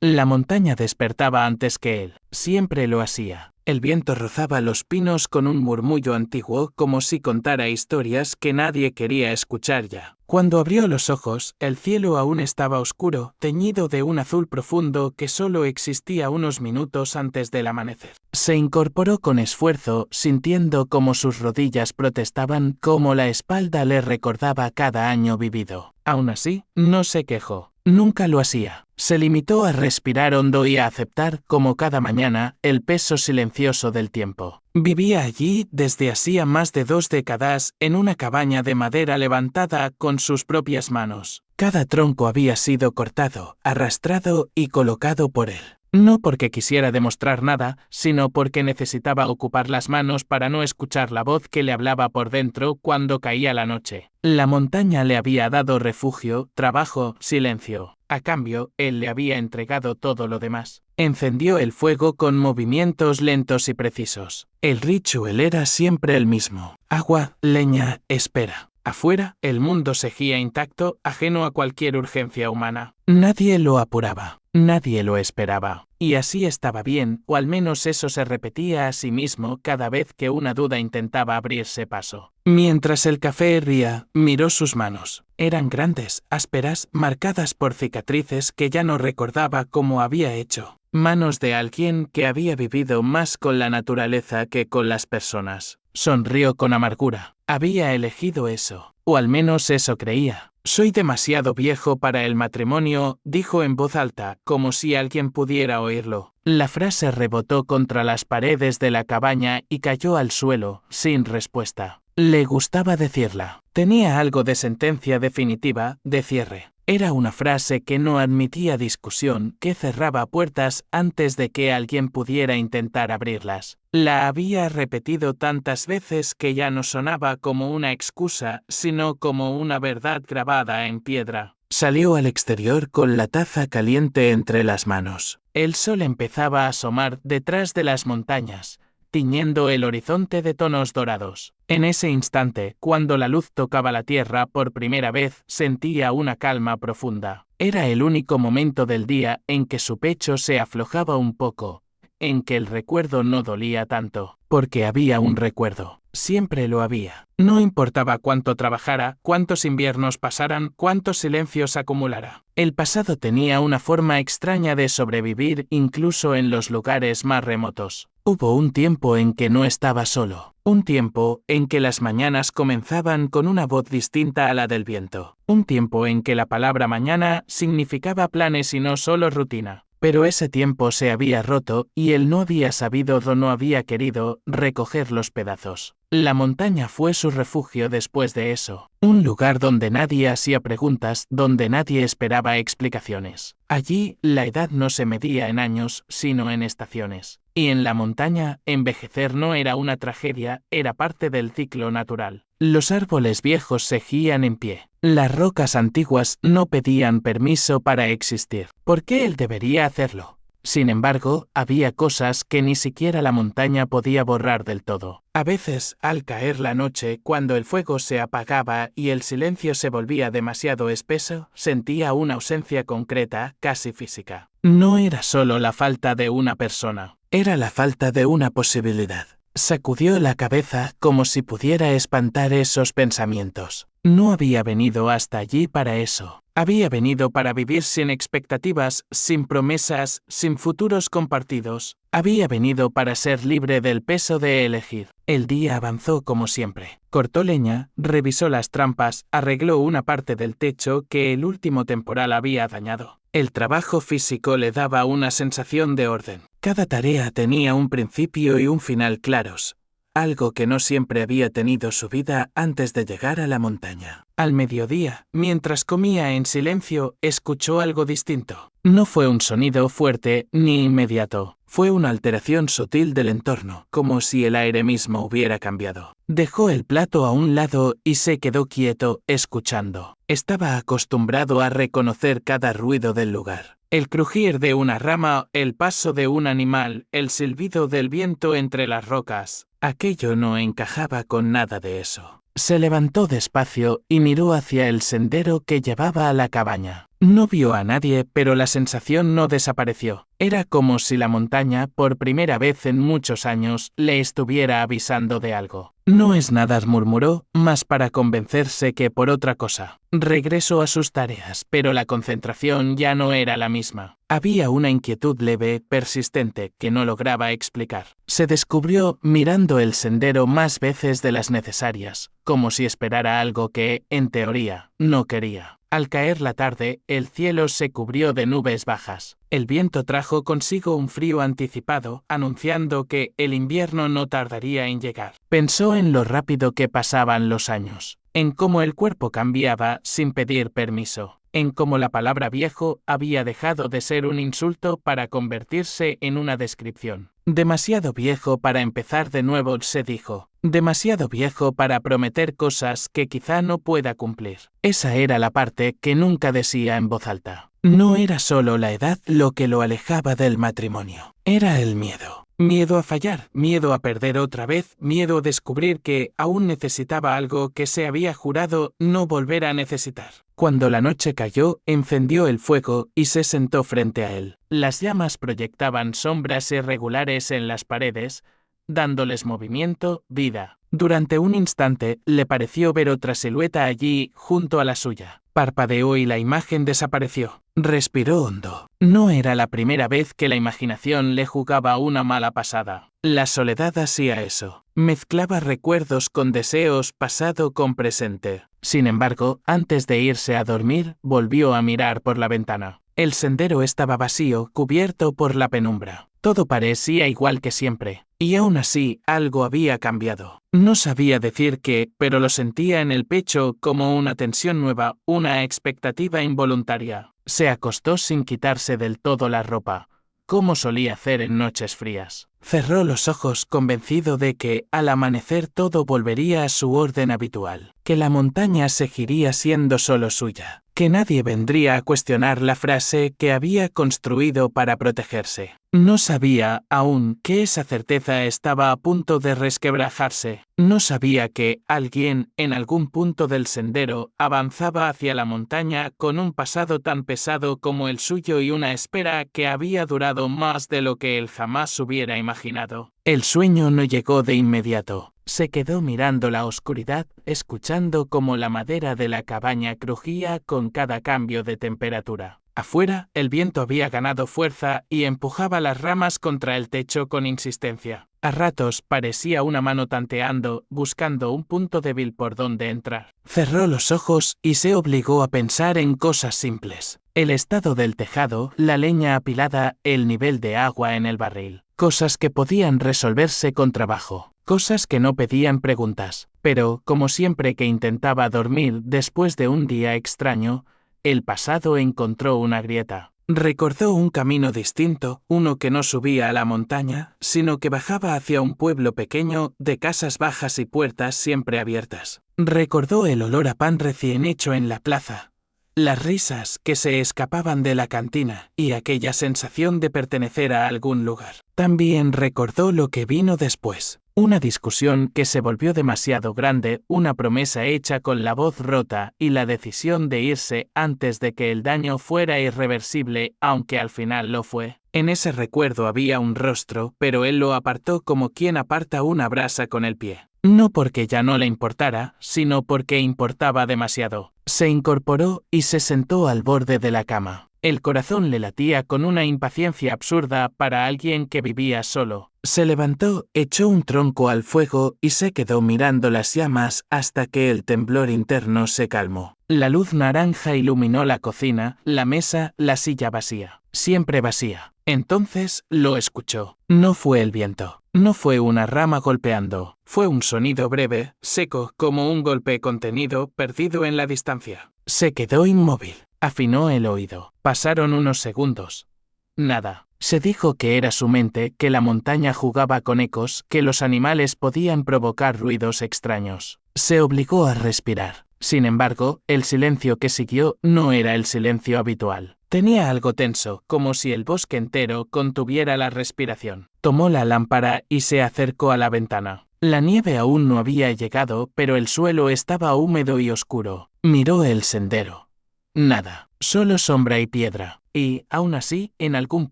La montaña despertaba antes que él. Siempre lo hacía. El viento rozaba los pinos con un murmullo antiguo como si contara historias que nadie quería escuchar ya. Cuando abrió los ojos, el cielo aún estaba oscuro, teñido de un azul profundo que solo existía unos minutos antes del amanecer. Se incorporó con esfuerzo, sintiendo cómo sus rodillas protestaban, cómo la espalda le recordaba cada año vivido. Aún así, no se quejó. Nunca lo hacía. Se limitó a respirar hondo y a aceptar, como cada mañana, el peso silencioso del tiempo. Vivía allí desde hacía más de 2 décadas, en una cabaña de madera levantada con sus propias manos. Cada tronco había sido cortado, arrastrado y colocado por él. No porque quisiera demostrar nada, sino porque necesitaba ocupar las manos para no escuchar la voz que le hablaba por dentro cuando caía la noche. La montaña le había dado refugio, trabajo, silencio. A cambio, él le había entregado todo lo demás. Encendió el fuego con movimientos lentos y precisos. El ritual era siempre el mismo. Agua, leña, espera. Afuera, el mundo seguía intacto, ajeno a cualquier urgencia humana. Nadie lo apuraba. Nadie lo esperaba. Y así estaba bien, o al menos eso se repetía a sí mismo cada vez que una duda intentaba abrirse paso. Mientras el café hervía, miró sus manos. Eran grandes, ásperas, marcadas por cicatrices que ya no recordaba cómo había hecho. Manos de alguien que había vivido más con la naturaleza que con las personas. Sonrió con amargura. Había elegido eso, o al menos eso creía. Soy demasiado viejo para el matrimonio, dijo en voz alta, como si alguien pudiera oírlo. La frase rebotó contra las paredes de la cabaña y cayó al suelo, sin respuesta. Le gustaba decirla. Tenía algo de sentencia definitiva, de cierre. Era una frase que no admitía discusión, que cerraba puertas antes de que alguien pudiera intentar abrirlas. La había repetido tantas veces que ya no sonaba como una excusa, sino como una verdad grabada en piedra. Salió al exterior con la taza caliente entre las manos. El sol empezaba a asomar detrás de las montañas, tiñendo el horizonte de tonos dorados. En ese instante, cuando la luz tocaba la tierra por primera vez, sentía una calma profunda. Era el único momento del día en que su pecho se aflojaba un poco, en que el recuerdo no dolía tanto, porque había un recuerdo. Siempre lo había. No importaba cuánto trabajara, cuántos inviernos pasaran, cuántos silencios acumulara. El pasado tenía una forma extraña de sobrevivir incluso en los lugares más remotos. Hubo un tiempo en que no estaba solo. Un tiempo en que las mañanas comenzaban con una voz distinta a la del viento. Un tiempo en que la palabra mañana significaba planes y no solo rutina. Pero ese tiempo se había roto y él no había sabido o no había querido recoger los pedazos. La montaña fue su refugio después de eso. Un lugar donde nadie hacía preguntas, donde nadie esperaba explicaciones. Allí, la edad no se medía en años, sino en estaciones. Y en la montaña, envejecer no era una tragedia, era parte del ciclo natural. Los árboles viejos seguían en pie. Las rocas antiguas no pedían permiso para existir. ¿Por qué él debería hacerlo? Sin embargo, había cosas que ni siquiera la montaña podía borrar del todo. A veces, al caer la noche, cuando el fuego se apagaba y el silencio se volvía demasiado espeso, sentía una ausencia concreta, casi física. No era solo la falta de una persona, era la falta de una posibilidad. Sacudió la cabeza como si pudiera espantar esos pensamientos. No había venido hasta allí para eso. Había venido para vivir sin expectativas, sin promesas, sin futuros compartidos. Había venido para ser libre del peso de elegir. El día avanzó como siempre. Cortó leña, revisó las trampas, arregló una parte del techo que el último temporal había dañado. El trabajo físico le daba una sensación de orden. Cada tarea tenía un principio y un final claros, algo que no siempre había tenido su vida antes de llegar a la montaña. Al mediodía, mientras comía en silencio, escuchó algo distinto. No fue un sonido fuerte ni inmediato, fue una alteración sutil del entorno, como si el aire mismo hubiera cambiado. Dejó el plato a un lado y se quedó quieto, escuchando. Estaba acostumbrado a reconocer cada ruido del lugar. El crujir de una rama, el paso de un animal, el silbido del viento entre las rocas. Aquello no encajaba con nada de eso. Se levantó despacio y miró hacia el sendero que llevaba a la cabaña. No vio a nadie, pero la sensación no desapareció. Era como si la montaña, por primera vez en muchos años, le estuviera avisando de algo. No es nada, murmuró, más para convencerse que por otra cosa. Regresó a sus tareas, pero la concentración ya no era la misma. Había una inquietud leve, persistente, que no lograba explicar. Se descubrió mirando el sendero más veces de las necesarias, como si esperara algo que, en teoría, no quería. Al caer la tarde, el cielo se cubrió de nubes bajas. El viento trajo consigo un frío anticipado, anunciando que el invierno no tardaría en llegar. Pensó en lo rápido que pasaban los años, en cómo el cuerpo cambiaba sin pedir permiso, en cómo la palabra viejo había dejado de ser un insulto para convertirse en una descripción. Demasiado viejo para empezar de nuevo, se dijo. Demasiado viejo para prometer cosas que quizá no pueda cumplir. Esa era la parte que nunca decía en voz alta. No era solo la edad lo que lo alejaba del matrimonio. Era el miedo. Miedo a fallar, miedo a perder otra vez, miedo a descubrir que aún necesitaba algo que se había jurado no volver a necesitar. Cuando la noche cayó, encendió el fuego y se sentó frente a él. Las llamas proyectaban sombras irregulares en las paredes, dándoles movimiento, vida. Durante un instante, le pareció ver otra silueta allí, junto a la suya. Parpadeó y la imagen desapareció. Respiró hondo. No era la primera vez que la imaginación le jugaba una mala pasada. La soledad hacía eso. Mezclaba recuerdos con deseos, pasado con presente. Sin embargo, antes de irse a dormir, volvió a mirar por la ventana. El sendero estaba vacío, cubierto por la penumbra. Todo parecía igual que siempre, y aún así algo había cambiado. No sabía decir qué, pero lo sentía en el pecho como una tensión nueva, una expectativa involuntaria. Se acostó sin quitarse del todo la ropa, como solía hacer en noches frías. Cerró los ojos convencido de que, al amanecer, todo volvería a su orden habitual, que la montaña seguiría siendo solo suya, que nadie vendría a cuestionar la frase que había construido para protegerse. No sabía, aún, que esa certeza estaba a punto de resquebrajarse. No sabía que alguien, en algún punto del sendero, avanzaba hacia la montaña con un pasado tan pesado como el suyo y una espera que había durado más de lo que él jamás hubiera imaginado. El sueño no llegó de inmediato. Se quedó mirando la oscuridad, escuchando cómo la madera de la cabaña crujía con cada cambio de temperatura. Afuera, el viento había ganado fuerza y empujaba las ramas contra el techo con insistencia. A ratos parecía una mano tanteando, buscando un punto débil por donde entrar. Cerró los ojos y se obligó a pensar en cosas simples. El estado del tejado, la leña apilada, el nivel de agua en el barril. Cosas que podían resolverse con trabajo. Cosas que no pedían preguntas. Pero, como siempre que intentaba dormir después de un día extraño, el pasado encontró una grieta. Recordó un camino distinto, uno que no subía a la montaña, sino que bajaba hacia un pueblo pequeño, de casas bajas y puertas siempre abiertas. Recordó el olor a pan recién hecho en la plaza, las risas que se escapaban de la cantina y aquella sensación de pertenecer a algún lugar. También recordó lo que vino después. Una discusión que se volvió demasiado grande, una promesa hecha con la voz rota y la decisión de irse antes de que el daño fuera irreversible, aunque al final lo fue. En ese recuerdo había un rostro, pero él lo apartó como quien aparta una brasa con el pie. No porque ya no le importara, sino porque importaba demasiado. Se incorporó y se sentó al borde de la cama. El corazón le latía con una impaciencia absurda para alguien que vivía solo. Se levantó, echó un tronco al fuego y se quedó mirando las llamas hasta que el temblor interno se calmó. La luz naranja iluminó la cocina, la mesa, la silla vacía. Siempre vacía. Entonces lo escuchó. No fue el viento. No fue una rama golpeando. Fue un sonido breve, seco, como un golpe contenido, perdido en la distancia. Se quedó inmóvil. Afinó el oído. Pasaron unos segundos. Nada. Se dijo que era su mente, que la montaña jugaba con ecos, que los animales podían provocar ruidos extraños. Se obligó a respirar. Sin embargo, el silencio que siguió no era el silencio habitual. Tenía algo tenso, como si el bosque entero contuviera la respiración. Tomó la lámpara y se acercó a la ventana. La nieve aún no había llegado, pero el suelo estaba húmedo y oscuro. Miró el sendero. Nada, solo sombra y piedra. Y, aún así, en algún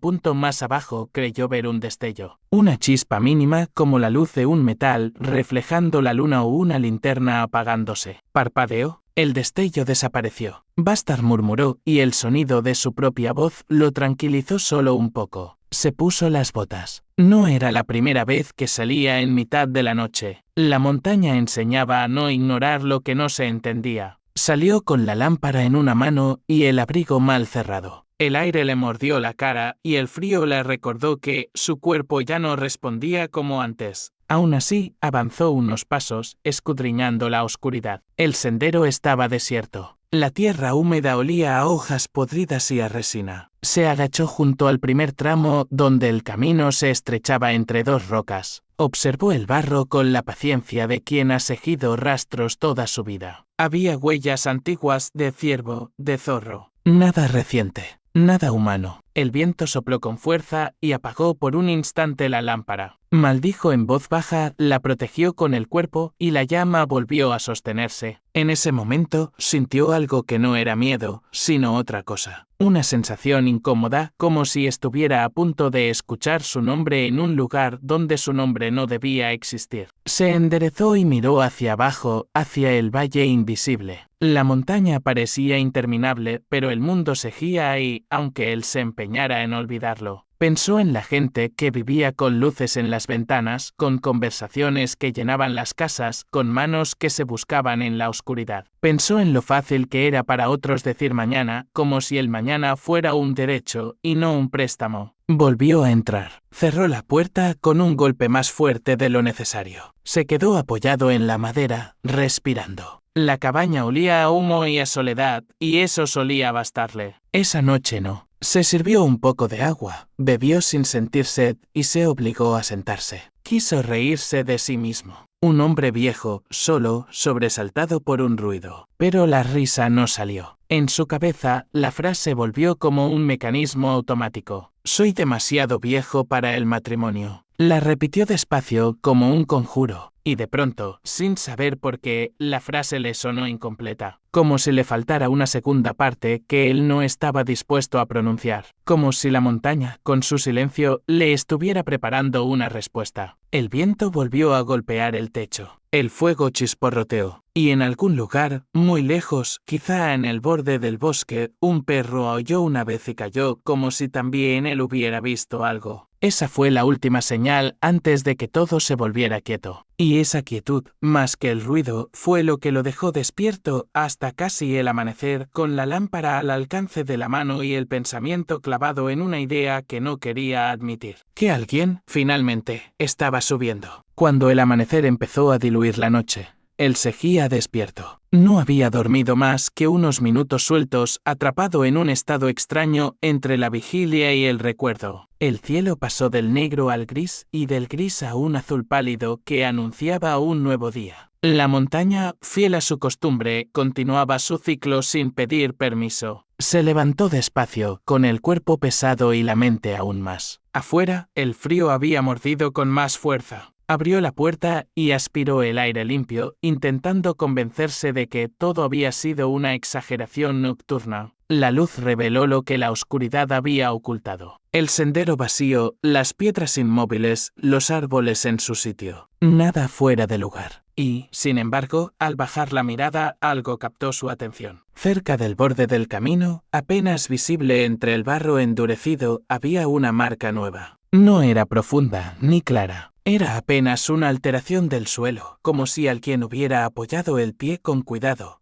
punto más abajo creyó ver un destello. Una chispa mínima como la luz de un metal reflejando la luna o una linterna apagándose. Parpadeó. El destello desapareció. Bastard murmuró, y el sonido de su propia voz lo tranquilizó solo un poco. Se puso las botas. No era la primera vez que salía en mitad de la noche. La montaña enseñaba a no ignorar lo que no se entendía. Salió con la lámpara en una mano y el abrigo mal cerrado. El aire le mordió la cara y el frío le recordó que su cuerpo ya no respondía como antes. Aún así, avanzó unos pasos, escudriñando la oscuridad. El sendero estaba desierto. La tierra húmeda olía a hojas podridas y a resina. Se agachó junto al primer tramo donde el camino se estrechaba entre dos rocas. Observó el barro con la paciencia de quien ha seguido rastros toda su vida. Había huellas antiguas de ciervo, de zorro. Nada reciente. Nada humano. El viento sopló con fuerza y apagó por un instante la lámpara. Maldijo en voz baja, la protegió con el cuerpo y la llama volvió a sostenerse. En ese momento, sintió algo que no era miedo, sino otra cosa. Una sensación incómoda, como si estuviera a punto de escuchar su nombre en un lugar donde su nombre no debía existir. Se enderezó y miró hacia abajo, hacia el valle invisible. La montaña parecía interminable, pero el mundo seguía ahí, aunque él se empeñara en olvidarlo. Pensó en la gente que vivía con luces en las ventanas, con conversaciones que llenaban las casas, con manos que se buscaban en la oscuridad. Pensó en lo fácil que era para otros decir mañana, como si el mañana fuera un derecho y no un préstamo. Volvió a entrar. Cerró la puerta con un golpe más fuerte de lo necesario. Se quedó apoyado en la madera, respirando. La cabaña olía a humo y a soledad, y eso solía bastarle. Esa noche no. Se sirvió un poco de agua, bebió sin sentir sed y se obligó a sentarse. Quiso reírse de sí mismo. Un hombre viejo, solo, sobresaltado por un ruido. Pero la risa no salió. En su cabeza, la frase volvió como un mecanismo automático. Soy demasiado viejo para el matrimonio. La repitió despacio como un conjuro. Y de pronto, sin saber por qué, la frase le sonó incompleta. Como si le faltara una segunda parte que él no estaba dispuesto a pronunciar. Como si la montaña, con su silencio, le estuviera preparando una respuesta. El viento volvió a golpear el techo. El fuego chisporroteó. Y en algún lugar, muy lejos, quizá en el borde del bosque, un perro aulló una vez y cayó como si también él hubiera visto algo. Esa fue la última señal antes de que todo se volviera quieto. Y esa quietud, más que el ruido, fue lo que lo dejó despierto hasta casi el amanecer, con la lámpara al alcance de la mano y el pensamiento clavado en una idea que no quería admitir. Que alguien, finalmente, estaba subiendo. Cuando el amanecer empezó a diluir la noche, él seguía despierto. No había dormido más que unos minutos sueltos, atrapado en un estado extraño entre la vigilia y el recuerdo. El cielo pasó del negro al gris y del gris a un azul pálido que anunciaba un nuevo día. La montaña, fiel a su costumbre, continuaba su ciclo sin pedir permiso. Se levantó despacio, con el cuerpo pesado y la mente aún más. Afuera, el frío había mordido con más fuerza. Abrió la puerta y aspiró el aire limpio, intentando convencerse de que todo había sido una exageración nocturna. La luz reveló lo que la oscuridad había ocultado. El sendero vacío, las piedras inmóviles, los árboles en su sitio. Nada fuera de lugar. Y, sin embargo, al bajar la mirada, algo captó su atención. Cerca del borde del camino, apenas visible entre el barro endurecido, había una marca nueva. No era profunda ni clara. Era apenas una alteración del suelo, como si alguien hubiera apoyado el pie con cuidado,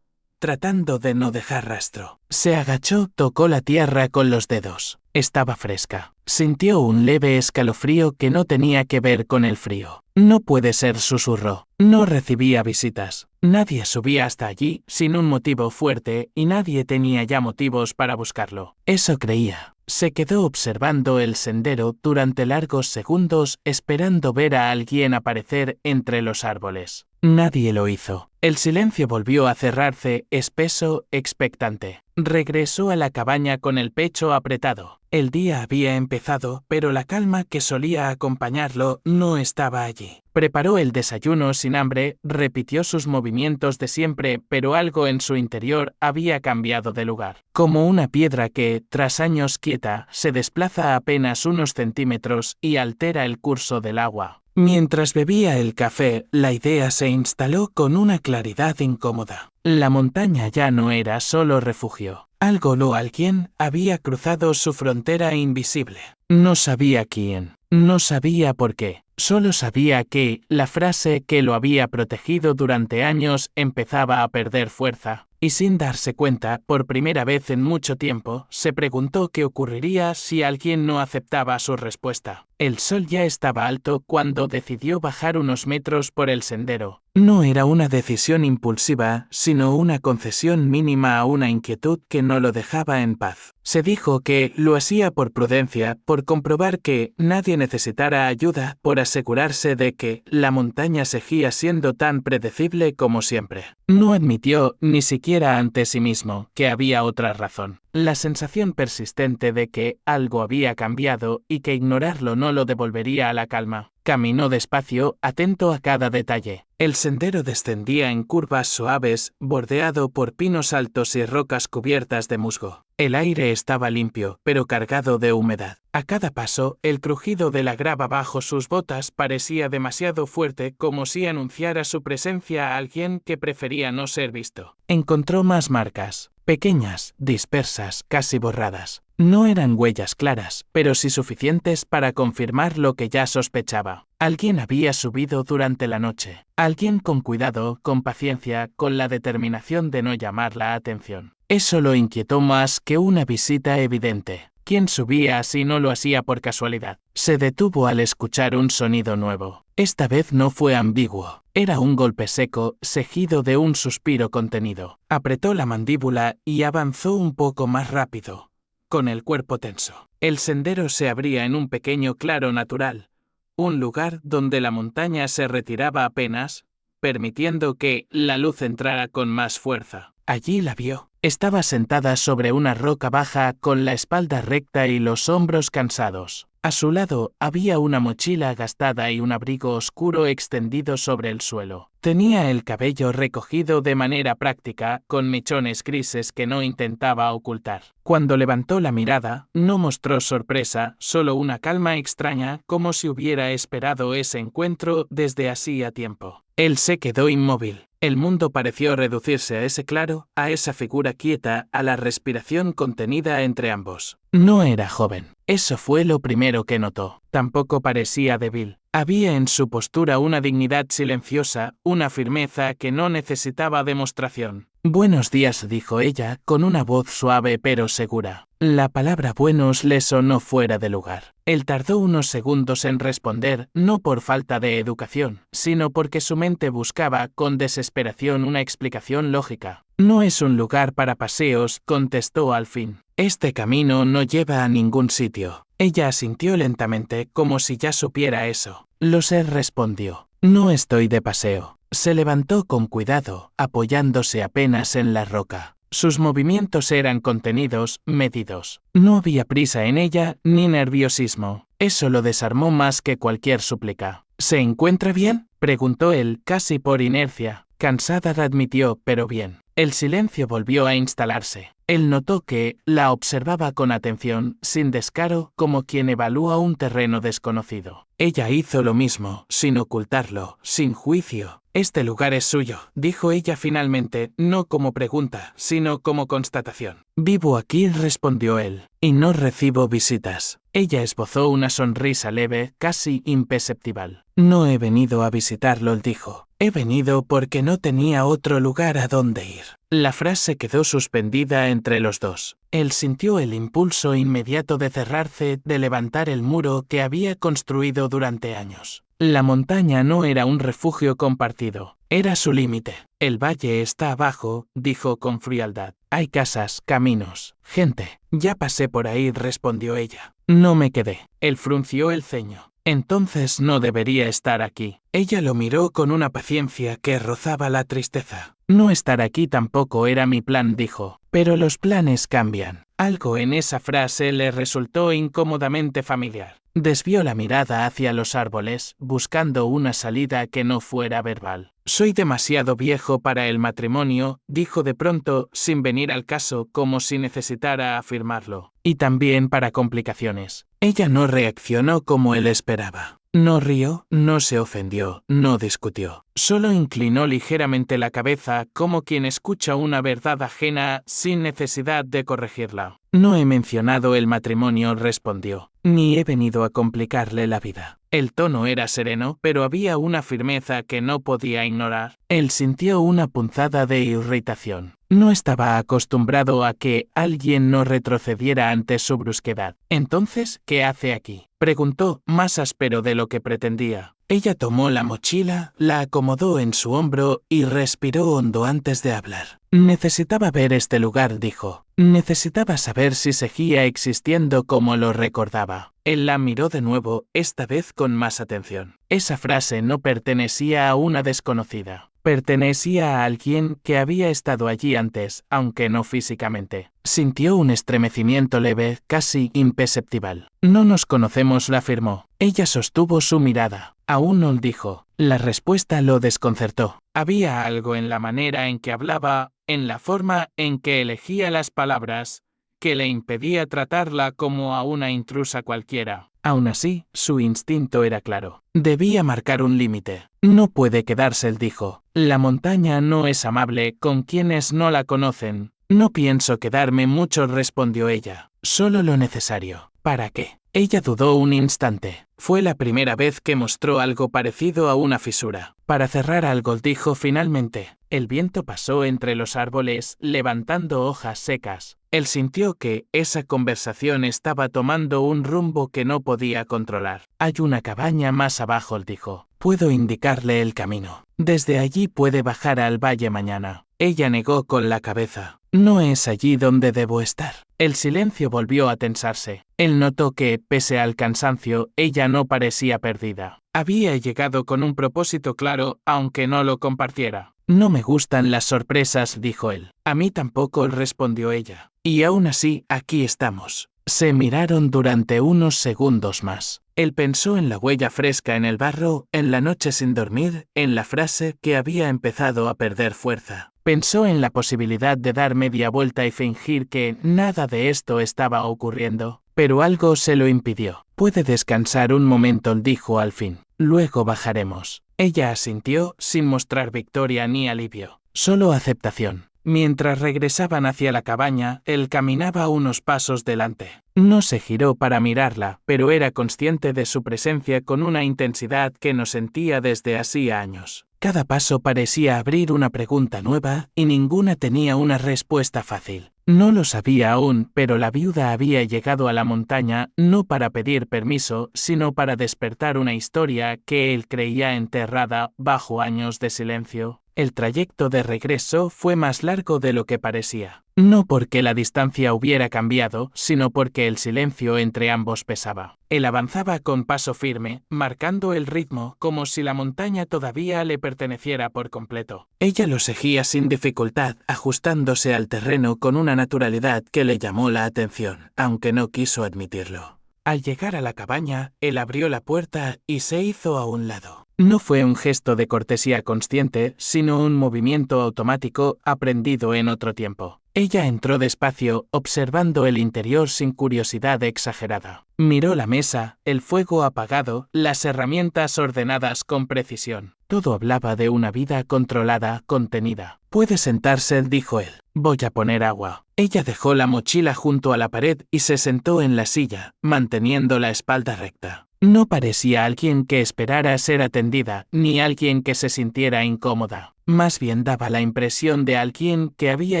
tratando de no dejar rastro. Se agachó, tocó la tierra con los dedos. Estaba fresca. Sintió un leve escalofrío que no tenía que ver con el frío. No puede ser, susurró. No recibía visitas. Nadie subía hasta allí sin un motivo fuerte y nadie tenía ya motivos para buscarlo. Eso creía. Se quedó observando el sendero durante largos segundos, esperando ver a alguien aparecer entre los árboles. Nadie lo hizo. El silencio volvió a cerrarse, espeso, expectante. Regresó a la cabaña con el pecho apretado. El día había empezado, pero la calma que solía acompañarlo no estaba allí. Preparó el desayuno sin hambre, repitió sus movimientos de siempre, pero algo en su interior había cambiado de lugar. Como una piedra que, tras años quieta, se desplaza apenas unos centímetros y altera el curso del agua. Mientras bebía el café, la idea se instaló con una claridad incómoda. La montaña ya no era solo refugio. Algo o alguien había cruzado su frontera invisible. No sabía quién, no sabía por qué. Solo sabía que la frase que lo había protegido durante años empezaba a perder fuerza. Y sin darse cuenta, por primera vez en mucho tiempo, se preguntó qué ocurriría si alguien no aceptaba su respuesta. El sol ya estaba alto cuando decidió bajar unos metros por el sendero. No era una decisión impulsiva, sino una concesión mínima a una inquietud que no lo dejaba en paz. Se dijo que lo hacía por prudencia, por comprobar que nadie necesitara ayuda, por asegurarse de que la montaña seguía siendo tan predecible como siempre. No admitió, ni siquiera ante sí mismo, que había otra razón. La sensación persistente de que algo había cambiado y que ignorarlo no lo devolvería a la calma. Caminó despacio, atento a cada detalle. El sendero descendía en curvas suaves, bordeado por pinos altos y rocas cubiertas de musgo. El aire estaba limpio, pero cargado de humedad. A cada paso, el crujido de la grava bajo sus botas parecía demasiado fuerte, como si anunciara su presencia a alguien que prefería no ser visto. Encontró más marcas. Pequeñas, dispersas, casi borradas. No eran huellas claras, pero sí suficientes para confirmar lo que ya sospechaba. Alguien había subido durante la noche. Alguien con cuidado, con paciencia, con la determinación de no llamar la atención. Eso lo inquietó más que una visita evidente. ¿Quién subía si no lo hacía por casualidad? Se detuvo al escuchar un sonido nuevo. Esta vez no fue ambiguo. Era un golpe seco, seguido de un suspiro contenido. Apretó la mandíbula y avanzó un poco más rápido, con el cuerpo tenso. El sendero se abría en un pequeño claro natural, un lugar donde la montaña se retiraba apenas, permitiendo que la luz entrara con más fuerza. Allí la vio. Estaba sentada sobre una roca baja con la espalda recta y los hombros cansados. A su lado había una mochila gastada y un abrigo oscuro extendido sobre el suelo. Tenía el cabello recogido de manera práctica, con mechones grises que no intentaba ocultar. Cuando levantó la mirada, no mostró sorpresa, solo una calma extraña, como si hubiera esperado ese encuentro desde hacía tiempo. Él se quedó inmóvil. El mundo pareció reducirse a ese claro, a esa figura quieta, a la respiración contenida entre ambos. No era joven. Eso fue lo primero que notó. Tampoco parecía débil. Había en su postura una dignidad silenciosa, una firmeza que no necesitaba demostración. «Buenos días», dijo ella, con una voz suave pero segura. La palabra buenos le sonó fuera de lugar. Él tardó unos segundos en responder, no por falta de educación, sino porque su mente buscaba con desesperación una explicación lógica. «No es un lugar para paseos», contestó al fin. «Este camino no lleva a ningún sitio». Ella asintió lentamente, como si ya supiera eso. «Lo sé», respondió. «No estoy de paseo». Se levantó con cuidado, apoyándose apenas en la roca. Sus movimientos eran contenidos, medidos. No había prisa en ella, ni nerviosismo. Eso lo desarmó más que cualquier súplica. «¿Se encuentra bien?», preguntó él, casi por inercia. Cansada, admitió, pero bien. El silencio volvió a instalarse. Él notó que la observaba con atención, sin descaro, como quien evalúa un terreno desconocido. Ella hizo lo mismo, sin ocultarlo, sin juicio. «Este lugar es suyo», dijo ella finalmente, no como pregunta, sino como constatación. «Vivo aquí», respondió él, «y no recibo visitas». Ella esbozó una sonrisa leve, casi imperceptible. «No he venido a visitarlo», dijo. «He venido porque no tenía otro lugar a donde ir». La frase quedó suspendida entre los dos. Él sintió el impulso inmediato de cerrarse, de levantar el muro que había construido durante años. La montaña no era un refugio compartido, era su límite. «El valle está abajo», dijo con frialdad. «Hay casas, caminos, gente». «Ya pasé por ahí», respondió ella. «No me quedé». Él frunció el ceño. Entonces no debería estar aquí. Ella lo miró con una paciencia que rozaba la tristeza. No estar aquí tampoco era mi plan, dijo. Pero los planes cambian. Algo en esa frase le resultó incómodamente familiar. Desvió la mirada hacia los árboles, buscando una salida que no fuera verbal. Soy demasiado viejo para el matrimonio, dijo de pronto, sin venir al caso, como si necesitara afirmarlo. Y también para complicaciones. Ella no reaccionó como él esperaba. No rió, no se ofendió, no discutió. Solo inclinó ligeramente la cabeza como quien escucha una verdad ajena sin necesidad de corregirla. No he mencionado el matrimonio, respondió. Ni he venido a complicarle la vida. El tono era sereno, pero había una firmeza que no podía ignorar. Él sintió una punzada de irritación. No estaba acostumbrado a que alguien no retrocediera ante su brusquedad. Entonces, ¿qué hace aquí?, preguntó, más áspero de lo que pretendía. Ella tomó la mochila, la acomodó en su hombro y respiró hondo antes de hablar. Necesitaba ver este lugar, dijo. Necesitaba saber si seguía existiendo como lo recordaba. Él la miró de nuevo, esta vez con más atención. Esa frase no pertenecía a una desconocida. Pertenecía a alguien que había estado allí antes, aunque no físicamente. Sintió un estremecimiento leve, casi imperceptible. No nos conocemos, la afirmó. Ella sostuvo su mirada. Aún no, dijo. La respuesta lo desconcertó. Había algo en la manera en que hablaba, en la forma en que elegía las palabras, que le impedía tratarla como a una intrusa cualquiera. Aún así, su instinto era claro. Debía marcar un límite. No puede quedarse, él dijo. La montaña no es amable con quienes no la conocen. No pienso quedarme mucho, respondió ella. Solo lo necesario. ¿Para qué? Ella dudó un instante. Fue la primera vez que mostró algo parecido a una fisura. Para cerrar algo, dijo finalmente. El viento pasó entre los árboles, levantando hojas secas. Él sintió que esa conversación estaba tomando un rumbo que no podía controlar. Hay una cabaña más abajo, dijo. Puedo indicarle el camino. Desde allí puede bajar al valle mañana. Ella negó con la cabeza. No es allí donde debo estar. El silencio volvió a tensarse. Él notó que, pese al cansancio, ella no parecía perdida. Había llegado con un propósito claro, aunque no lo compartiera. No me gustan las sorpresas, dijo él. A mí tampoco, respondió ella. Y aún así, aquí estamos. Se miraron durante unos segundos más. Él pensó en la huella fresca en el barro, en la noche sin dormir, en la frase que había empezado a perder fuerza. Pensó en la posibilidad de dar media vuelta y fingir que nada de esto estaba ocurriendo, pero algo se lo impidió. Puede descansar un momento, dijo al fin. Luego bajaremos. Ella asintió, sin mostrar victoria ni alivio, solo aceptación. Mientras regresaban hacia la cabaña, él caminaba unos pasos delante. No se giró para mirarla, pero era consciente de su presencia con una intensidad que no sentía desde hacía años. Cada paso parecía abrir una pregunta nueva, y ninguna tenía una respuesta fácil. No lo sabía aún, pero la viuda había llegado a la montaña no para pedir permiso, sino para despertar una historia que él creía enterrada bajo años de silencio. El trayecto de regreso fue más largo de lo que parecía. No porque la distancia hubiera cambiado, sino porque el silencio entre ambos pesaba. Él avanzaba con paso firme, marcando el ritmo como si la montaña todavía le perteneciera por completo. Ella lo seguía sin dificultad, ajustándose al terreno con una naturalidad que le llamó la atención, aunque no quiso admitirlo. Al llegar a la cabaña, él abrió la puerta y se hizo a un lado. No fue un gesto de cortesía consciente, sino un movimiento automático aprendido en otro tiempo. Ella entró despacio, observando el interior sin curiosidad exagerada. Miró la mesa, el fuego apagado, las herramientas ordenadas con precisión. Todo hablaba de una vida controlada, contenida. «Puede sentarse», dijo él. «Voy a poner agua». Ella dejó la mochila junto a la pared y se sentó en la silla, manteniendo la espalda recta. No parecía alguien que esperara ser atendida, ni alguien que se sintiera incómoda. Más bien daba la impresión de alguien que había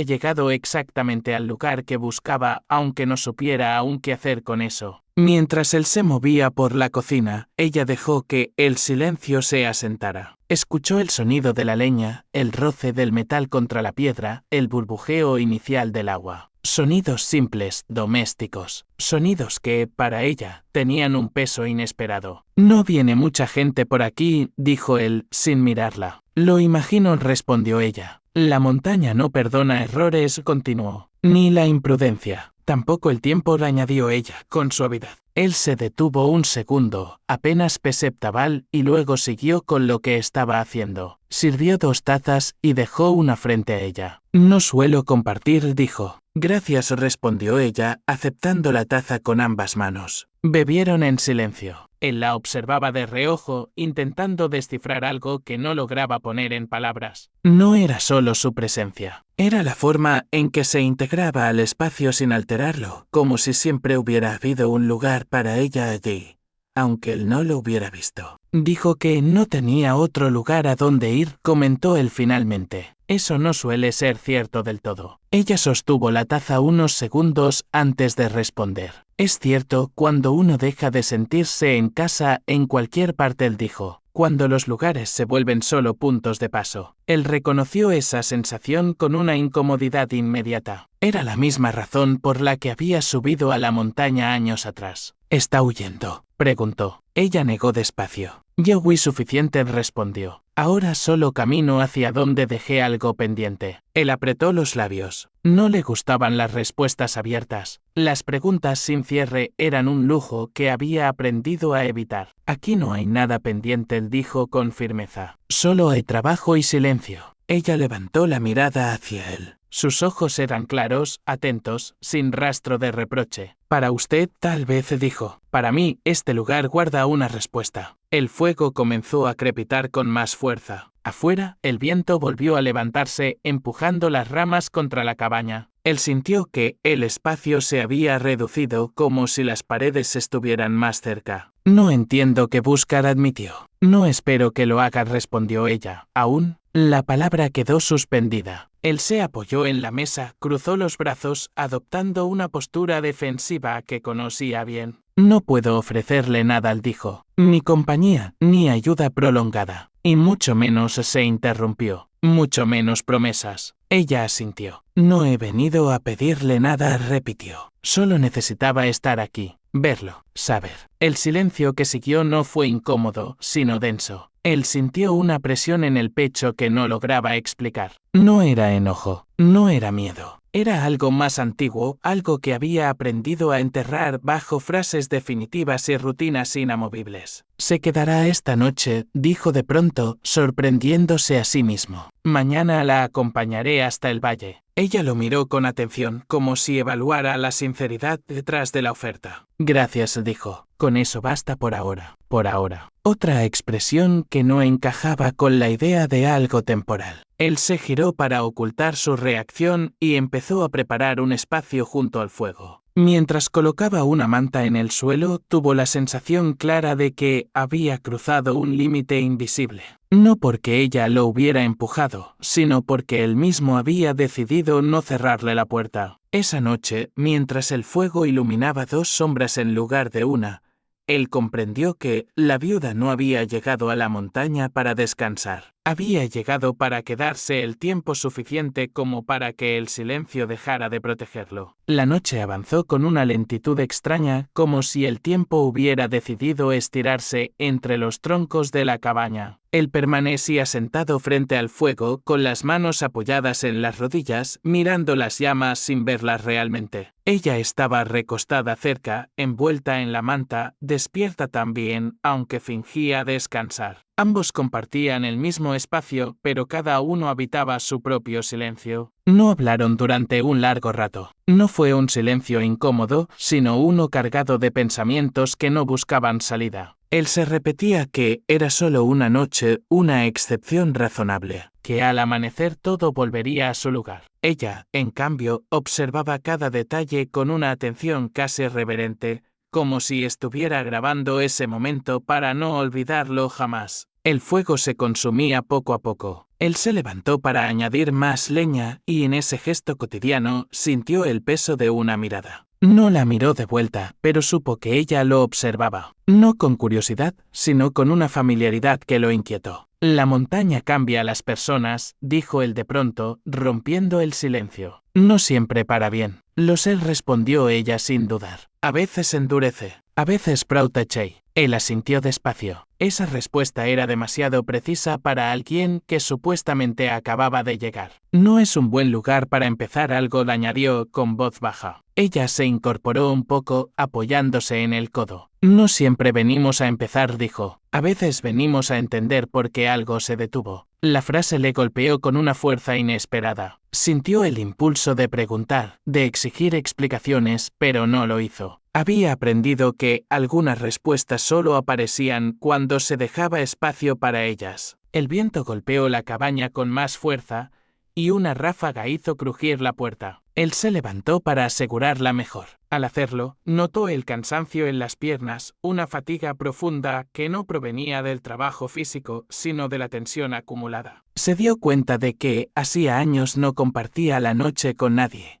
llegado exactamente al lugar que buscaba, aunque no supiera aún qué hacer con eso. Mientras él se movía por la cocina, ella dejó que el silencio se asentara. Escuchó el sonido de la leña, el roce del metal contra la piedra, el burbujeo inicial del agua. Sonidos simples, domésticos, sonidos que, para ella, tenían un peso inesperado. No viene mucha gente por aquí, dijo él, sin mirarla. Lo imagino, respondió ella. La montaña no perdona errores, continuó. Ni la imprudencia. Tampoco el tiempo, añadió ella, con suavidad. Él se detuvo un segundo, apenas perceptible, y luego siguió con lo que estaba haciendo. Sirvió 2 tazas y dejó una frente a ella. No suelo compartir, dijo. Gracias, respondió ella, aceptando la taza con ambas manos. Bebieron en silencio. Él la observaba de reojo, intentando descifrar algo que no lograba poner en palabras. No era solo su presencia. Era la forma en que se integraba al espacio sin alterarlo, como si siempre hubiera habido un lugar para ella allí, aunque él no lo hubiera visto. Dijo que no tenía otro lugar a donde ir, comentó él finalmente. Eso no suele ser cierto del todo. Ella sostuvo la taza unos segundos antes de responder. Es cierto cuando uno deja de sentirse en casa en cualquier parte, él dijo. Cuando los lugares se vuelven solo puntos de paso. Él reconoció esa sensación con una incomodidad inmediata. Era la misma razón por la que había subido a la montaña años atrás. ¿Está huyendo?, preguntó. Ella negó despacio. Ya huí suficiente, respondió. Ahora solo camino hacia donde dejé algo pendiente. Él apretó los labios. No le gustaban las respuestas abiertas. Las preguntas sin cierre eran un lujo que había aprendido a evitar. Aquí no hay nada pendiente, él dijo con firmeza. Solo hay trabajo y silencio. Ella levantó la mirada hacia él. Sus ojos eran claros, atentos, sin rastro de reproche. Para usted, tal vez, dijo. Para mí, este lugar guarda una respuesta. El fuego comenzó a crepitar con más fuerza. Afuera, el viento volvió a levantarse, empujando las ramas contra la cabaña. Él sintió que el espacio se había reducido, como si las paredes estuvieran más cerca. No entiendo qué buscar, admitió. No espero que lo haga, respondió ella. Aún, la palabra quedó suspendida. Él se apoyó en la mesa, cruzó los brazos, adoptando una postura defensiva que conocía bien. No puedo ofrecerle nada, él dijo. Ni compañía, ni ayuda prolongada. Y mucho menos, se interrumpió. Mucho menos promesas. Ella asintió. No he venido a pedirle nada, repitió. Solo necesitaba estar aquí, verlo, saber. El silencio que siguió no fue incómodo, sino denso. Él sintió una presión en el pecho que no lograba explicar. No era enojo, no era miedo. Era algo más antiguo, algo que había aprendido a enterrar bajo frases definitivas y rutinas inamovibles. Se quedará esta noche, dijo de pronto, sorprendiéndose a sí mismo. Mañana la acompañaré hasta el valle. Ella lo miró con atención, como si evaluara la sinceridad detrás de la oferta. Gracias, dijo. Con eso basta por ahora. Por ahora. Otra expresión que no encajaba con la idea de algo temporal. Él se giró para ocultar su reacción y empezó a preparar un espacio junto al fuego. Mientras colocaba una manta en el suelo, tuvo la sensación clara de que había cruzado un límite invisible. No porque ella lo hubiera empujado, sino porque él mismo había decidido no cerrarle la puerta. Esa noche, mientras el fuego iluminaba 2 sombras en lugar de una, él comprendió que la viuda no había llegado a la montaña para descansar. Había llegado para quedarse el tiempo suficiente como para que el silencio dejara de protegerlo. La noche avanzó con una lentitud extraña, como si el tiempo hubiera decidido estirarse entre los troncos de la cabaña. Él permanecía sentado frente al fuego, con las manos apoyadas en las rodillas, mirando las llamas sin verlas realmente. Ella estaba recostada cerca, envuelta en la manta, despierta también, aunque fingía descansar. Ambos compartían el mismo espacio, pero cada uno habitaba su propio silencio. No hablaron durante un largo rato. No fue un silencio incómodo, sino uno cargado de pensamientos que no buscaban salida. Él se repetía que era solo una noche, una excepción razonable, que al amanecer todo volvería a su lugar. Ella, en cambio, observaba cada detalle con una atención casi reverente, como si estuviera grabando ese momento para no olvidarlo jamás. El fuego se consumía poco a poco. Él se levantó para añadir más leña y en ese gesto cotidiano sintió el peso de una mirada. No la miró de vuelta, pero supo que ella lo observaba. No con curiosidad, sino con una familiaridad que lo inquietó. La montaña cambia a las personas, dijo él de pronto, rompiendo el silencio. No siempre para bien. Lo sé, respondió ella sin dudar. A veces endurece, a veces protege. Él asintió despacio. Esa respuesta era demasiado precisa para alguien que supuestamente acababa de llegar. No es un buen lugar para empezar algo, le añadió con voz baja. Ella se incorporó un poco, apoyándose en el codo. No siempre venimos a empezar, dijo. A veces venimos a entender por qué algo se detuvo. La frase le golpeó con una fuerza inesperada. Sintió el impulso de preguntar, de exigir explicaciones, pero no lo hizo. Había aprendido que algunas respuestas solo aparecían cuando se dejaba espacio para ellas. El viento golpeó la cabaña con más fuerza, y una ráfaga hizo crujir la puerta. Él se levantó para asegurarla mejor. Al hacerlo, notó el cansancio en las piernas, una fatiga profunda que no provenía del trabajo físico, sino de la tensión acumulada. Se dio cuenta de que hacía años no compartía la noche con nadie,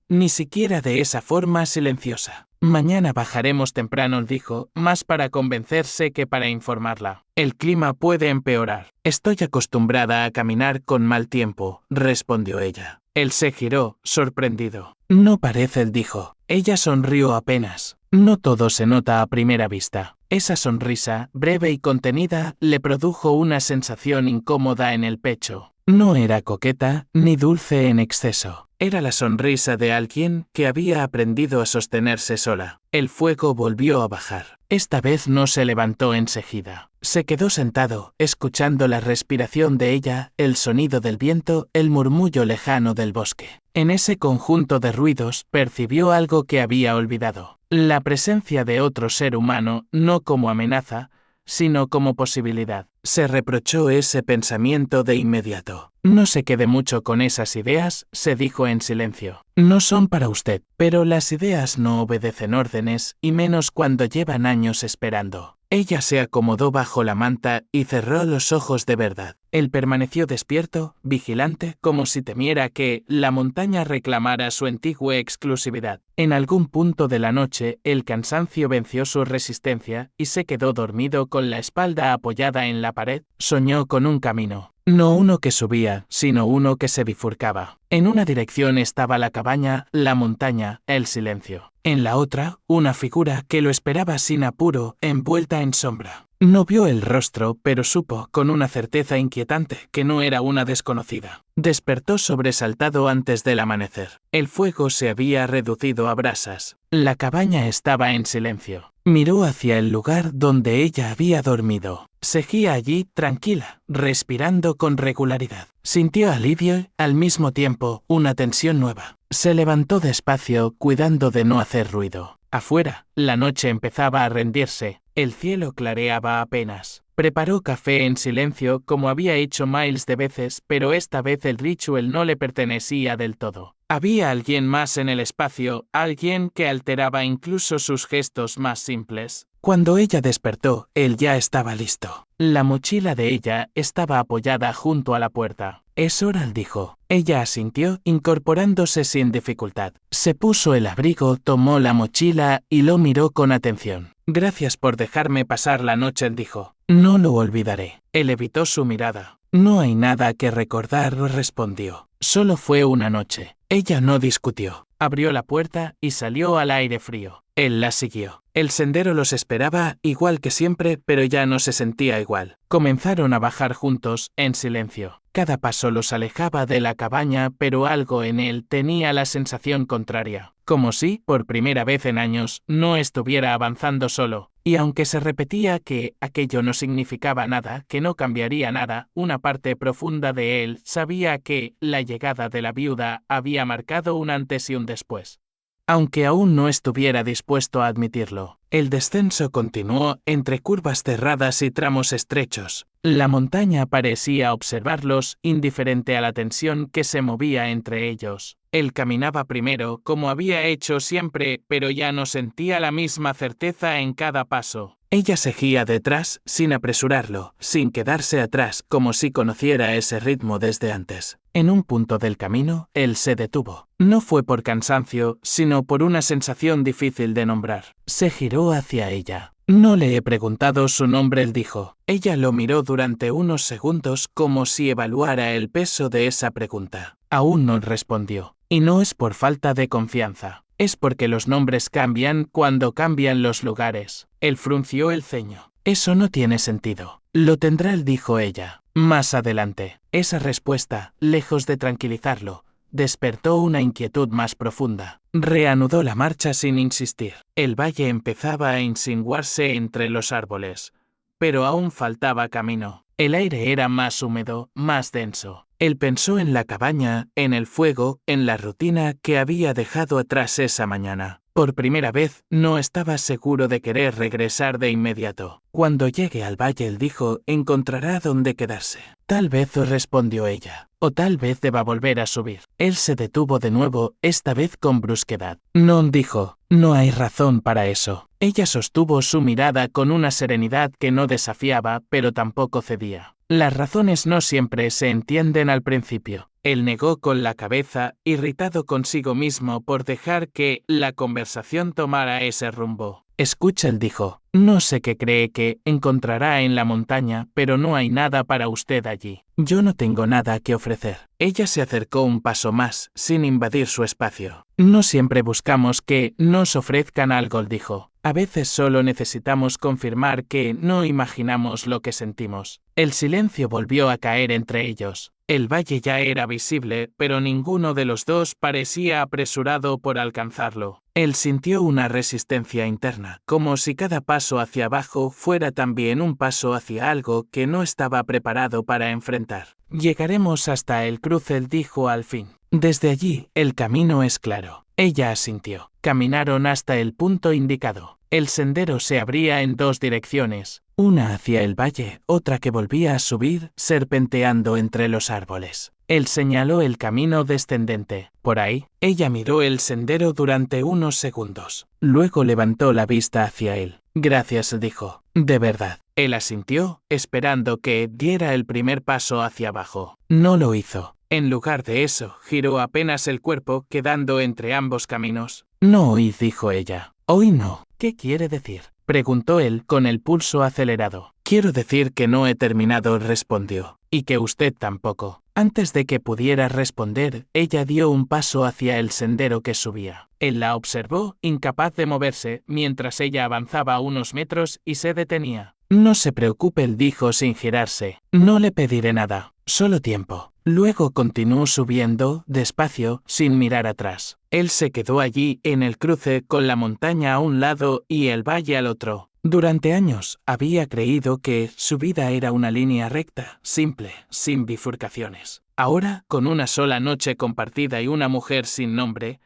ni siquiera de esa forma silenciosa. Mañana bajaremos temprano, dijo, más para convencerse que para informarla. El clima puede empeorar. Estoy acostumbrada a caminar con mal tiempo, respondió ella. Él se giró, sorprendido. No parece, él dijo. Ella sonrió apenas. No todo se nota a primera vista. Esa sonrisa, breve y contenida, le produjo una sensación incómoda en el pecho. No era coqueta, ni dulce en exceso. Era la sonrisa de alguien que había aprendido a sostenerse sola. El fuego volvió a bajar. Esta vez no se levantó enseguida. Se quedó sentado, escuchando la respiración de ella, el sonido del viento, el murmullo lejano del bosque. En ese conjunto de ruidos percibió algo que había olvidado. La presencia de otro ser humano, no como amenaza, sino como posibilidad. Se reprochó ese pensamiento de inmediato. No se quede mucho con esas ideas, se dijo en silencio. No son para usted, pero las ideas no obedecen órdenes, y menos cuando llevan años esperando. Ella se acomodó bajo la manta y cerró los ojos de verdad. Él permaneció despierto, vigilante, como si temiera que la montaña reclamara su antigua exclusividad. En algún punto de la noche, el cansancio venció su resistencia y se quedó dormido con la espalda apoyada en la pared. Soñó con un camino. No uno que subía, sino uno que se bifurcaba. En una dirección estaba la cabaña, la montaña, el silencio. En la otra, una figura que lo esperaba sin apuro, envuelta en sombra. No vio el rostro, pero supo, con una certeza inquietante, que no era una desconocida. Despertó sobresaltado antes del amanecer. El fuego se había reducido a brasas. La cabaña estaba en silencio. Miró hacia el lugar donde ella había dormido. Seguía allí, tranquila, respirando con regularidad. Sintió alivio y, al mismo tiempo, una tensión nueva. Se levantó despacio, cuidando de no hacer ruido. Afuera, la noche empezaba a rendirse. El cielo clareaba apenas. Preparó café en silencio como había hecho miles de veces, pero esta vez el ritual no le pertenecía del todo. Había alguien más en el espacio, alguien que alteraba incluso sus gestos más simples. Cuando ella despertó, él ya estaba listo. La mochila de ella estaba apoyada junto a la puerta. Es hora, dijo. Ella asintió, incorporándose sin dificultad. Se puso el abrigo, tomó la mochila y lo miró con atención. Gracias por dejarme pasar la noche, dijo. No lo olvidaré. Él evitó su mirada. No hay nada que recordar, respondió. Solo fue una noche. Ella no discutió. Abrió la puerta y salió al aire frío. Él la siguió. El sendero los esperaba, igual que siempre, pero ya no se sentía igual. Comenzaron a bajar juntos, en silencio. Cada paso los alejaba de la cabaña, pero algo en él tenía la sensación contraria. Como si, por primera vez en años, no estuviera avanzando solo. Y aunque se repetía que aquello no significaba nada, que no cambiaría nada, una parte profunda de él sabía que la llegada de la viuda había marcado un antes y un después. Aunque aún no estuviera dispuesto a admitirlo, el descenso continuó entre curvas cerradas y tramos estrechos. La montaña parecía observarlos, indiferente a la tensión que se movía entre ellos. Él caminaba primero, como había hecho siempre, pero ya no sentía la misma certeza en cada paso. Ella seguía detrás, sin apresurarlo, sin quedarse atrás, como si conociera ese ritmo desde antes. En un punto del camino, él se detuvo. No fue por cansancio, sino por una sensación difícil de nombrar. Se giró hacia ella. No le he preguntado su nombre, él dijo. Ella lo miró durante unos segundos como si evaluara el peso de esa pregunta. Aún no respondió. Y no es por falta de confianza. Es porque los nombres cambian cuando cambian los lugares. Él frunció el ceño. Eso no tiene sentido. Lo tendrá él, dijo ella. Más adelante. Esa respuesta, lejos de tranquilizarlo, despertó una inquietud más profunda. Reanudó la marcha sin insistir. El valle empezaba a insinuarse entre los árboles, pero aún faltaba camino. El aire era más húmedo, más denso. Él pensó en la cabaña, en el fuego, en la rutina que había dejado atrás esa mañana. Por primera vez, no estaba seguro de querer regresar de inmediato. Cuando llegue al valle, él dijo, encontrará dónde quedarse. Tal vez, respondió ella. O tal vez deba volver a subir. Él se detuvo de nuevo, esta vez con brusquedad. No, dijo. No hay razón para eso. Ella sostuvo su mirada con una serenidad que no desafiaba, pero tampoco cedía. Las razones no siempre se entienden al principio. Él negó con la cabeza, irritado consigo mismo por dejar que la conversación tomara ese rumbo. Escucha, él dijo. No sé qué cree que encontrará en la montaña, pero no hay nada para usted allí. Yo no tengo nada que ofrecer. Ella se acercó un paso más, sin invadir su espacio. No siempre buscamos que nos ofrezcan algo, dijo. A veces solo necesitamos confirmar que no imaginamos lo que sentimos. El silencio volvió a caer entre ellos. El valle ya era visible, pero ninguno de los dos parecía apresurado por alcanzarlo. Él sintió una resistencia interna, como si cada paso hacia abajo fuera también un paso hacia algo que no estaba preparado para enfrentar. Llegaremos hasta el cruce, él dijo al fin. Desde allí, el camino es claro. Ella asintió. Caminaron hasta el punto indicado. El sendero se abría en dos direcciones, una hacia el valle, otra que volvía a subir, serpenteando entre los árboles. Él señaló el camino descendente. Por ahí, ella miró el sendero durante unos segundos. Luego levantó la vista hacia él. Gracias, dijo. De verdad. Él asintió, esperando que diera el primer paso hacia abajo. No lo hizo. En lugar de eso, giró apenas el cuerpo, quedando entre ambos caminos. No oí, dijo ella. Hoy no. ¿Qué quiere decir? Preguntó él con el pulso acelerado. Quiero decir que no he terminado, respondió. Y que usted tampoco. Antes de que pudiera responder, ella dio un paso hacia el sendero que subía. Él la observó, incapaz de moverse, mientras ella avanzaba unos metros y se detenía. No se preocupe, él dijo sin girarse. No le pediré nada, solo tiempo. Luego continuó subiendo, despacio, sin mirar atrás. Él se quedó allí, en el cruce, con la montaña a un lado y el valle al otro. Durante años, había creído que su vida era una línea recta, simple, sin bifurcaciones. Ahora, con una sola noche compartida y una mujer sin nombre,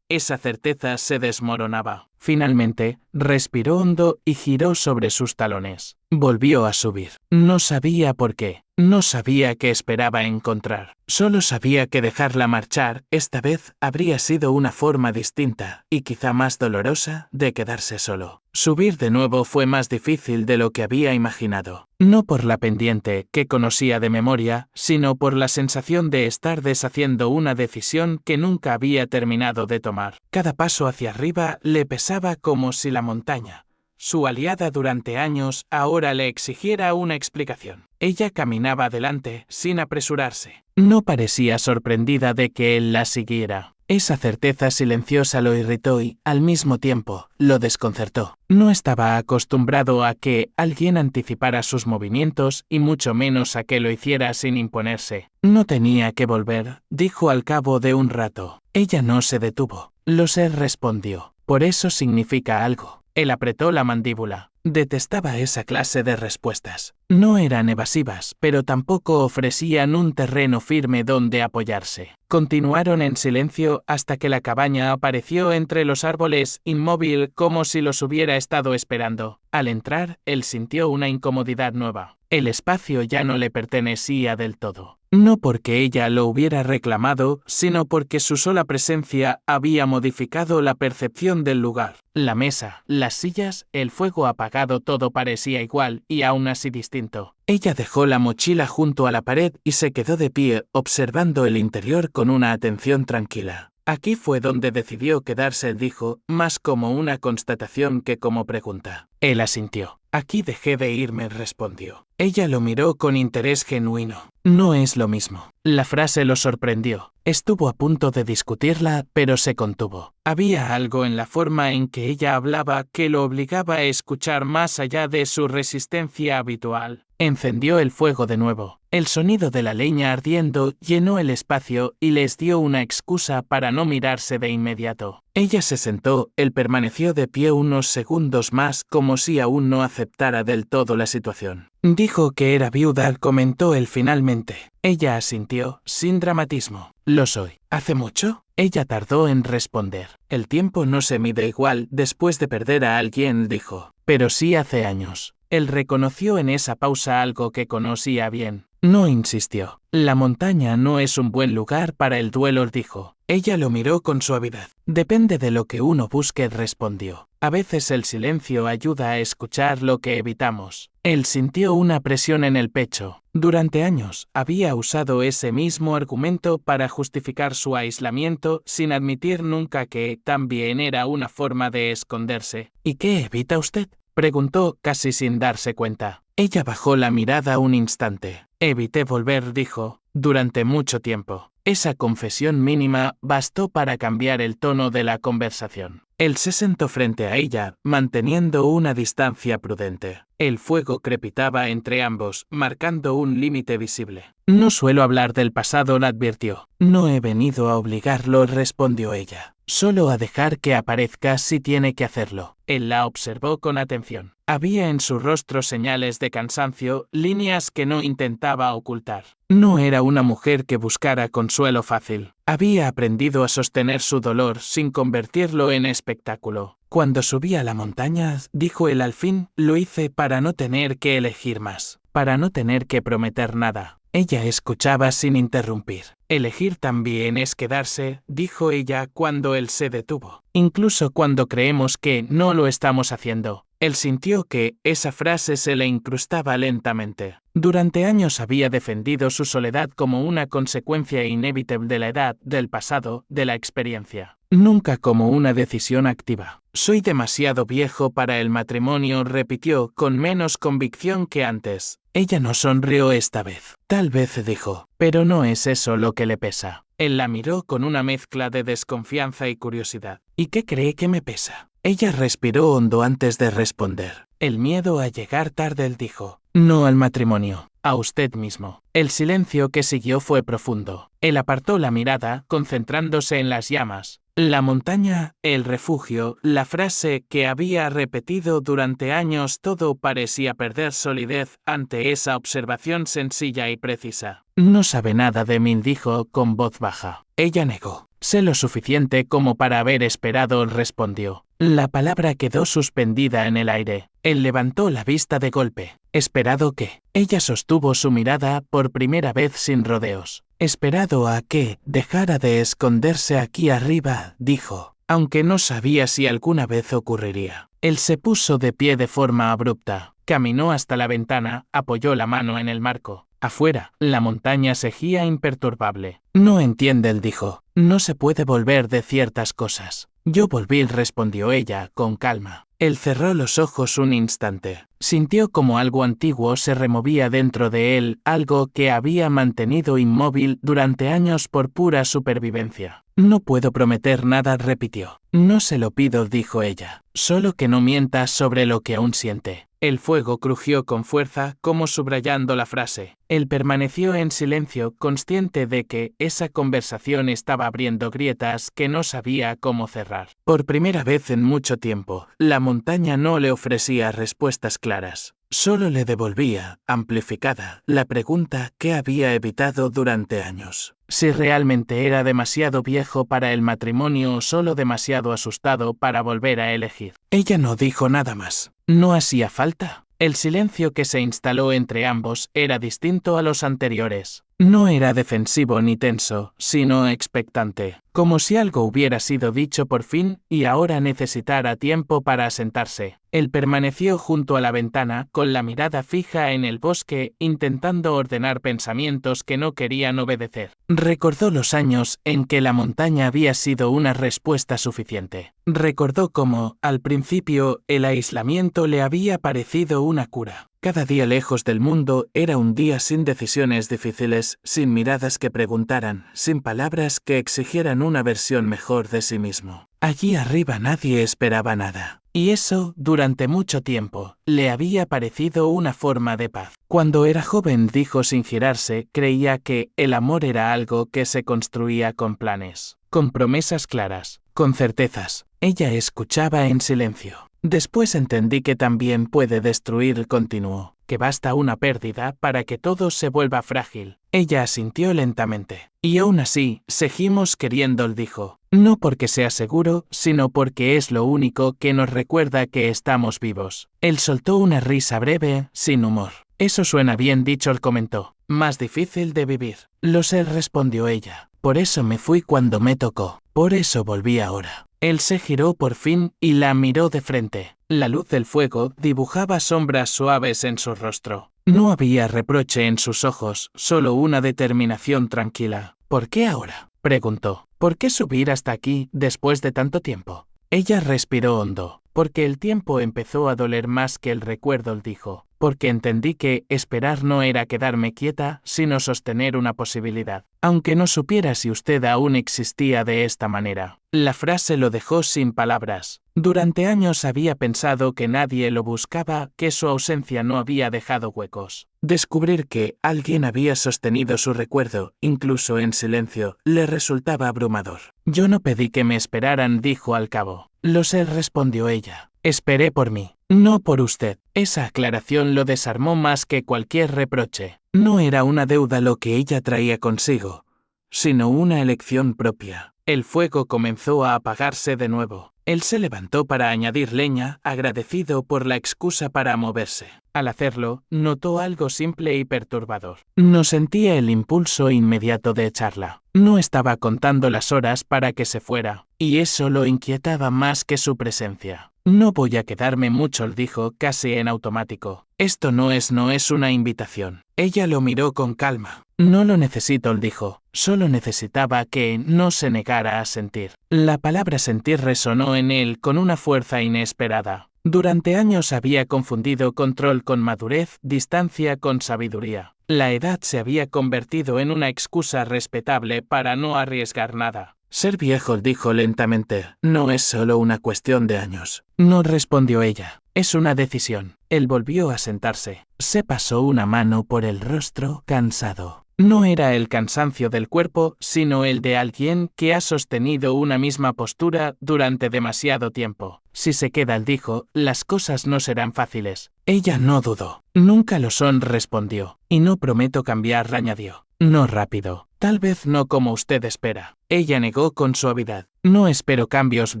esa certeza se desmoronaba. Finalmente, respiró hondo y giró sobre sus talones. Volvió a subir. No sabía por qué. No sabía qué esperaba encontrar. Solo sabía que dejarla marchar, esta vez, habría sido una forma distinta, y quizá más dolorosa, de quedarse solo. Subir de nuevo fue más difícil de lo que había imaginado. No por la pendiente, que conocía de memoria, sino por la sensación de estar deshaciendo una decisión que nunca había terminado de tomar. Cada paso hacia arriba le pesaba como si la montaña, su aliada durante años, ahora le exigiera una explicación. Ella caminaba adelante, sin apresurarse. No parecía sorprendida de que él la siguiera. Esa certeza silenciosa lo irritó y, al mismo tiempo, lo desconcertó. No estaba acostumbrado a que alguien anticipara sus movimientos y mucho menos a que lo hiciera sin imponerse. No tenía que volver, dijo al cabo de un rato. Ella no se detuvo. Lo sé, respondió. Por eso significa algo. Él apretó la mandíbula. Detestaba esa clase de respuestas. No eran evasivas, pero tampoco ofrecían un terreno firme donde apoyarse. Continuaron en silencio hasta que la cabaña apareció entre los árboles, inmóvil como si los hubiera estado esperando. Al entrar, él sintió una incomodidad nueva. El espacio ya no le pertenecía del todo. No porque ella lo hubiera reclamado, sino porque su sola presencia había modificado la percepción del lugar. La mesa, las sillas, el fuego apagado, todo parecía igual y aún así distinto. Ella dejó la mochila junto a la pared y se quedó de pie, observando el interior con una atención tranquila. Aquí fue donde decidió quedarse, dijo, más como una constatación que como pregunta. Él asintió. Aquí dejé de irme, respondió. Ella lo miró con interés genuino. No es lo mismo. La frase lo sorprendió. Estuvo a punto de discutirla, pero se contuvo. Había algo en la forma en que ella hablaba que lo obligaba a escuchar más allá de su resistencia habitual. Encendió el fuego de nuevo. El sonido de la leña ardiendo llenó el espacio y les dio una excusa para no mirarse de inmediato. Ella se sentó, él permaneció de pie unos segundos más como si aún no aceptara del todo la situación. Dijo que era viuda, comentó él finalmente. Ella asintió, sin dramatismo. Lo soy. ¿Hace mucho? Ella tardó en responder. El tiempo no se mide igual después de perder a alguien, dijo. Pero sí hace años. Él reconoció en esa pausa algo que conocía bien. No insistió. La montaña no es un buen lugar para el duelo, dijo. Ella lo miró con suavidad. Depende de lo que uno busque, respondió. A veces el silencio ayuda a escuchar lo que evitamos. Él sintió una presión en el pecho. Durante años, había usado ese mismo argumento para justificar su aislamiento sin admitir nunca que también era una forma de esconderse. ¿Y qué evita usted?, preguntó casi sin darse cuenta. Ella bajó la mirada un instante. Evité volver, dijo, durante mucho tiempo. Esa confesión mínima bastó para cambiar el tono de la conversación. Él se sentó frente a ella, manteniendo una distancia prudente. El fuego crepitaba entre ambos, marcando un límite visible. No suelo hablar del pasado, le advirtió. No he venido a obligarlo, respondió ella. Solo a dejar que aparezca si tiene que hacerlo. Él la observó con atención. Había en su rostro señales de cansancio, líneas que no intentaba ocultar. No era una mujer que buscara consuelo fácil. Había aprendido a sostener su dolor sin convertirlo en espectáculo. Cuando subí a la montaña, dijo él al fin, lo hice para no tener que elegir más, para no tener que prometer nada. Ella escuchaba sin interrumpir. Elegir también es quedarse, dijo ella cuando él se detuvo. Incluso cuando creemos que no lo estamos haciendo. Él sintió que esa frase se le incrustaba lentamente. Durante años había defendido su soledad como una consecuencia inevitable de la edad, del pasado, de la experiencia. Nunca como una decisión activa. Soy demasiado viejo para el matrimonio, repitió con menos convicción que antes. Ella no sonrió esta vez. Tal vez, dijo, pero no es eso lo que le pesa. Él la miró con una mezcla de desconfianza y curiosidad. ¿Y qué cree que me pesa? Ella respiró hondo antes de responder. El miedo a llegar tarde, él dijo. No al matrimonio, a usted mismo. El silencio que siguió fue profundo. Él apartó la mirada, concentrándose en las llamas. La montaña, el refugio, la frase que había repetido durante años, todo parecía perder solidez ante esa observación sencilla y precisa. No sabe nada de mí, dijo con voz baja. Ella negó. Sé lo suficiente como para haber esperado, respondió. La palabra quedó suspendida en el aire. Él levantó la vista de golpe. ¿Esperado qué? Ella sostuvo su mirada por primera vez sin rodeos. Esperado a que dejara de esconderse aquí arriba, dijo, aunque no sabía si alguna vez ocurriría. Él se puso de pie de forma abrupta, caminó hasta la ventana, apoyó la mano en el marco. Afuera, la montaña seguía imperturbable. No entiende, él dijo. No se puede volver de ciertas cosas. Yo volví, respondió ella, con calma. Él cerró los ojos un instante. Sintió como algo antiguo se removía dentro de él, algo que había mantenido inmóvil durante años por pura supervivencia. No puedo prometer nada, repitió. No se lo pido, dijo ella. Solo que no mientas sobre lo que aún siente. El fuego crujió con fuerza, como subrayando la frase. Él permaneció en silencio, consciente de que esa conversación estaba abriendo grietas que no sabía cómo cerrar. Por primera vez en mucho tiempo, la montaña no le ofrecía respuestas claras. Solo le devolvía, amplificada, la pregunta que había evitado durante años. Si realmente era demasiado viejo para el matrimonio o solo demasiado asustado para volver a elegir. Ella no dijo nada más. No hacía falta. El silencio que se instaló entre ambos era distinto a los anteriores. No era defensivo ni tenso, sino expectante. como si algo hubiera sido dicho por fin y ahora necesitara tiempo para asentarse. Él permaneció junto a la ventana, con la mirada fija en el bosque, intentando ordenar pensamientos que no querían obedecer. Recordó los años en que la montaña había sido una respuesta suficiente. Recordó cómo, al principio, el aislamiento le había parecido una cura. Cada día lejos del mundo era un día sin decisiones difíciles, sin miradas que preguntaran, sin palabras que exigieran una versión mejor de sí mismo. Allí arriba nadie esperaba nada. Y eso, durante mucho tiempo, le había parecido una forma de paz. Cuando era joven, dijo sin girarse, creía que el amor era algo que se construía con planes, con promesas claras, con certezas. Ella escuchaba en silencio. Después entendí que también puede destruir, continuó, que basta una pérdida para que todo se vuelva frágil. Ella asintió lentamente. Y aún así, seguimos queriendo, dijo. No porque sea seguro, sino porque es lo único que nos recuerda que estamos vivos. Él soltó una risa breve, sin humor. Eso suena bien dicho, él comentó. Más difícil de vivir. Lo sé, respondió ella. Por eso me fui cuando me tocó. Por eso volví ahora. Él se giró por fin y la miró de frente. La luz del fuego dibujaba sombras suaves en su rostro. No había reproche en sus ojos, solo una determinación tranquila. ¿Por qué ahora?, preguntó. ¿Por qué subir hasta aquí después de tanto tiempo? Ella respiró hondo. Porque el tiempo empezó a doler más que el recuerdo, dijo. Porque entendí que esperar no era quedarme quieta, sino sostener una posibilidad. Aunque no supiera si usted aún existía de esta manera. La frase lo dejó sin palabras. Durante años había pensado que nadie lo buscaba, que su ausencia no había dejado huecos. Descubrir que alguien había sostenido su recuerdo, incluso en silencio, le resultaba abrumador. Yo no pedí que me esperaran, dijo al cabo. Lo sé, respondió ella. Esperé por mí, no por usted. Esa aclaración lo desarmó más que cualquier reproche. No era una deuda lo que ella traía consigo, sino una elección propia. El fuego comenzó a apagarse de nuevo. Él se levantó para añadir leña, agradecido por la excusa para moverse. Al hacerlo, notó algo simple y perturbador. No sentía el impulso inmediato de echarla. No estaba contando las horas para que se fuera, y eso lo inquietaba más que su presencia. No voy a quedarme mucho, dijo casi en automático. Esto no es una invitación. Ella lo miró con calma. No lo necesito, dijo. Solo necesitaba que no se negara a sentir. La palabra sentir resonó en él con una fuerza inesperada. Durante años había confundido control con madurez, distancia con sabiduría. La edad se había convertido en una excusa respetable para no arriesgar nada. Ser viejo, dijo lentamente, no es solo una cuestión de años. No, respondió ella. Es una decisión. Él volvió a sentarse. Se pasó una mano por el rostro, cansado. No era el cansancio del cuerpo, sino el de alguien que ha sostenido una misma postura durante demasiado tiempo. Si se queda, dijo, las cosas no serán fáciles. Ella no dudó. Nunca lo son, respondió. Y no prometo cambiar, añadió. No rápido. Tal vez no como usted espera. Ella negó con suavidad. No espero cambios,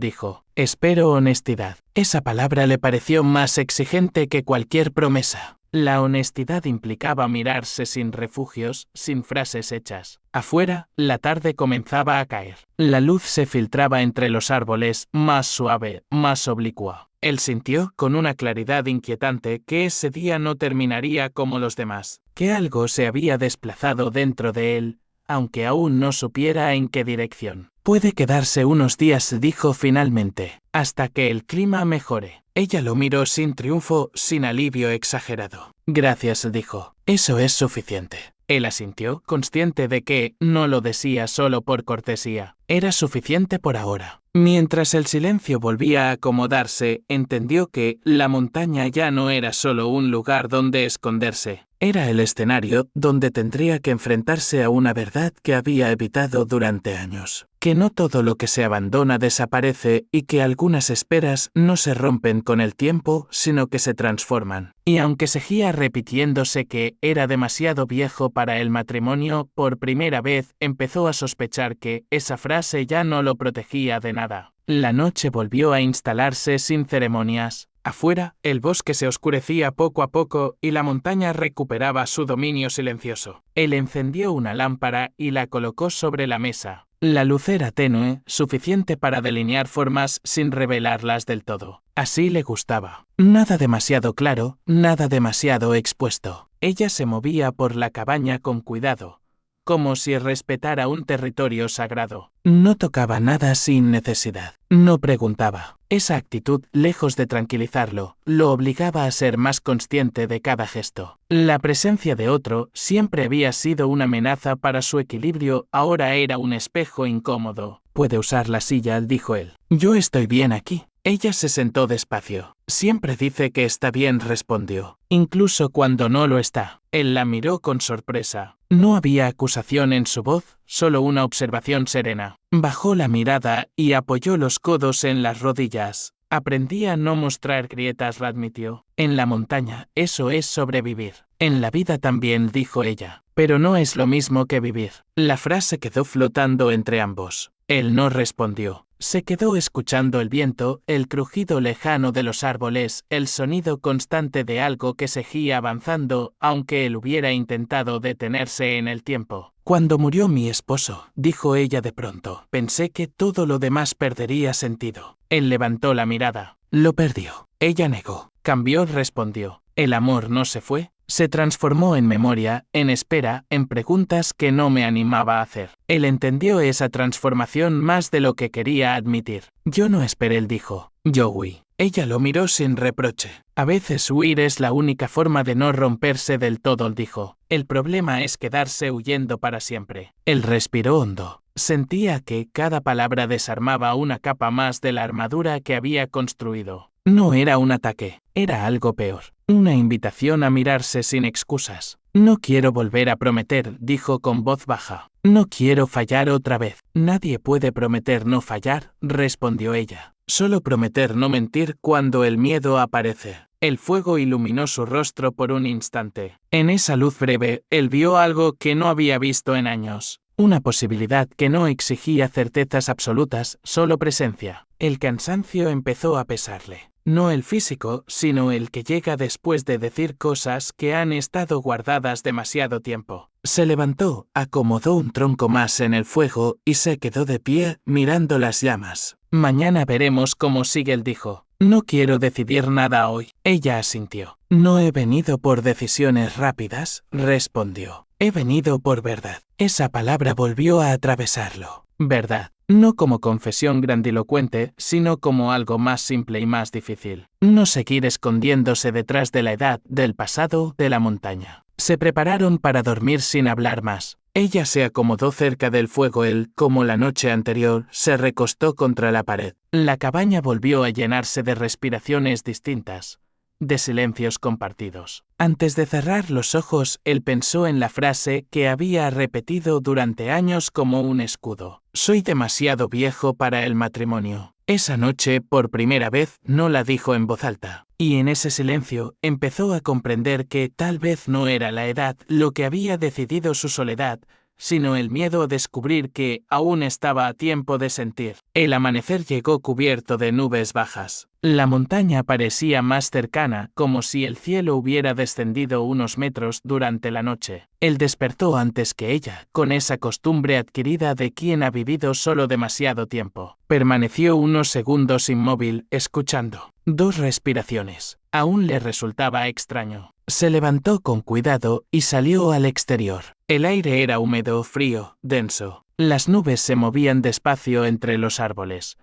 dijo. Espero honestidad. Esa palabra le pareció más exigente que cualquier promesa. La honestidad implicaba mirarse sin refugios, sin frases hechas. Afuera, la tarde comenzaba a caer. La luz se filtraba entre los árboles, más suave, más oblicua. Él sintió, con una claridad inquietante, que ese día no terminaría como los demás, que algo se había desplazado dentro de él, aunque aún no supiera en qué dirección. Puede quedarse unos días, dijo finalmente, hasta que el clima mejore. Ella lo miró sin triunfo, sin alivio exagerado. Gracias, dijo. Eso es suficiente. Él asintió, consciente de que no lo decía solo por cortesía. Era suficiente por ahora. Mientras el silencio volvía a acomodarse, entendió que la montaña ya no era solo un lugar donde esconderse. Era el escenario donde tendría que enfrentarse a una verdad que había evitado durante años. Que no todo lo que se abandona desaparece y que algunas esperas no se rompen con el tiempo, sino que se transforman. Y aunque seguía repitiéndose que era demasiado viejo para el matrimonio, por primera vez empezó a sospechar que esa frase ya no lo protegía de nada. La noche volvió a instalarse sin ceremonias. Afuera, el bosque se oscurecía poco a poco y la montaña recuperaba su dominio silencioso. Él encendió una lámpara y la colocó sobre la mesa. La luz era tenue, suficiente para delinear formas sin revelarlas del todo. Así le gustaba. Nada demasiado claro, nada demasiado expuesto. Ella se movía por la cabaña con cuidado, como si respetara un territorio sagrado. No tocaba nada sin necesidad. No preguntaba. Esa actitud, lejos de tranquilizarlo, lo obligaba a ser más consciente de cada gesto. La presencia de otro siempre había sido una amenaza para su equilibrio, ahora era un espejo incómodo. «Puede usar la silla», dijo él. «Yo estoy bien aquí». Ella se sentó despacio. «Siempre dice que está bien», respondió. «Incluso cuando no lo está». Él la miró con sorpresa. No había acusación en su voz, solo una observación serena. Bajó la mirada y apoyó los codos en las rodillas. «Aprendí a no mostrar grietas», admitió. «En la montaña, eso es sobrevivir. En la vida también», dijo ella. «Pero no es lo mismo que vivir». La frase quedó flotando entre ambos. Él no respondió. Se quedó escuchando el viento, el crujido lejano de los árboles, el sonido constante de algo que seguía avanzando, aunque él hubiera intentado detenerse en el tiempo. «Cuando murió mi esposo», dijo ella de pronto, «pensé que todo lo demás perdería sentido». Él levantó la mirada. «Lo perdió». Ella negó. «Cambió», respondió. «El amor no se fue». Se transformó en memoria, en espera, en preguntas que no me animaba a hacer. Él entendió esa transformación más de lo que quería admitir. «Yo no esperé», él dijo. «Yo huí». Ella lo miró sin reproche. «A veces huir es la única forma de no romperse del todo», dijo. «El problema es quedarse huyendo para siempre». Él respiró hondo. Sentía que cada palabra desarmaba una capa más de la armadura que había construido. No era un ataque, era algo peor. Una invitación a mirarse sin excusas. «No quiero volver a prometer», dijo con voz baja. «No quiero fallar otra vez». «Nadie puede prometer no fallar», respondió ella. «Solo prometer no mentir cuando el miedo aparece». El fuego iluminó su rostro por un instante. En esa luz breve, él vio algo que no había visto en años. Una posibilidad que no exigía certezas absolutas, solo presencia. El cansancio empezó a pesarle. No el físico, sino el que llega después de decir cosas que han estado guardadas demasiado tiempo. Se levantó, acomodó un tronco más en el fuego y se quedó de pie, mirando las llamas. «Mañana veremos cómo sigue», él dijo. «No quiero decidir nada hoy». Ella asintió. «No he venido por decisiones rápidas», respondió. «He venido por verdad». Esa palabra volvió a atravesarlo. Verdad. No como confesión grandilocuente, sino como algo más simple y más difícil. No seguir escondiéndose detrás de la edad, del pasado, de la montaña. Se prepararon para dormir sin hablar más. Ella se acomodó cerca del fuego, él, como la noche anterior, se recostó contra la pared. La cabaña volvió a llenarse de respiraciones distintas, de silencios compartidos. Antes de cerrar los ojos, él pensó en la frase que había repetido durante años como un escudo. «Soy demasiado viejo para el matrimonio». Esa noche, por primera vez, no la dijo en voz alta. Y en ese silencio, empezó a comprender que tal vez no era la edad lo que había decidido su soledad, sino el miedo a descubrir que aún estaba a tiempo de sentir. El amanecer llegó cubierto de nubes bajas. La montaña parecía más cercana, como si el cielo hubiera descendido unos metros durante la noche. Él despertó antes que ella, con esa costumbre adquirida de quien ha vivido solo demasiado tiempo. Permaneció unos segundos inmóvil, escuchando. 2 respiraciones. Aún le resultaba extraño. Se levantó con cuidado y salió al exterior. El aire era húmedo, frío, denso. Las nubes se movían despacio entre los árboles,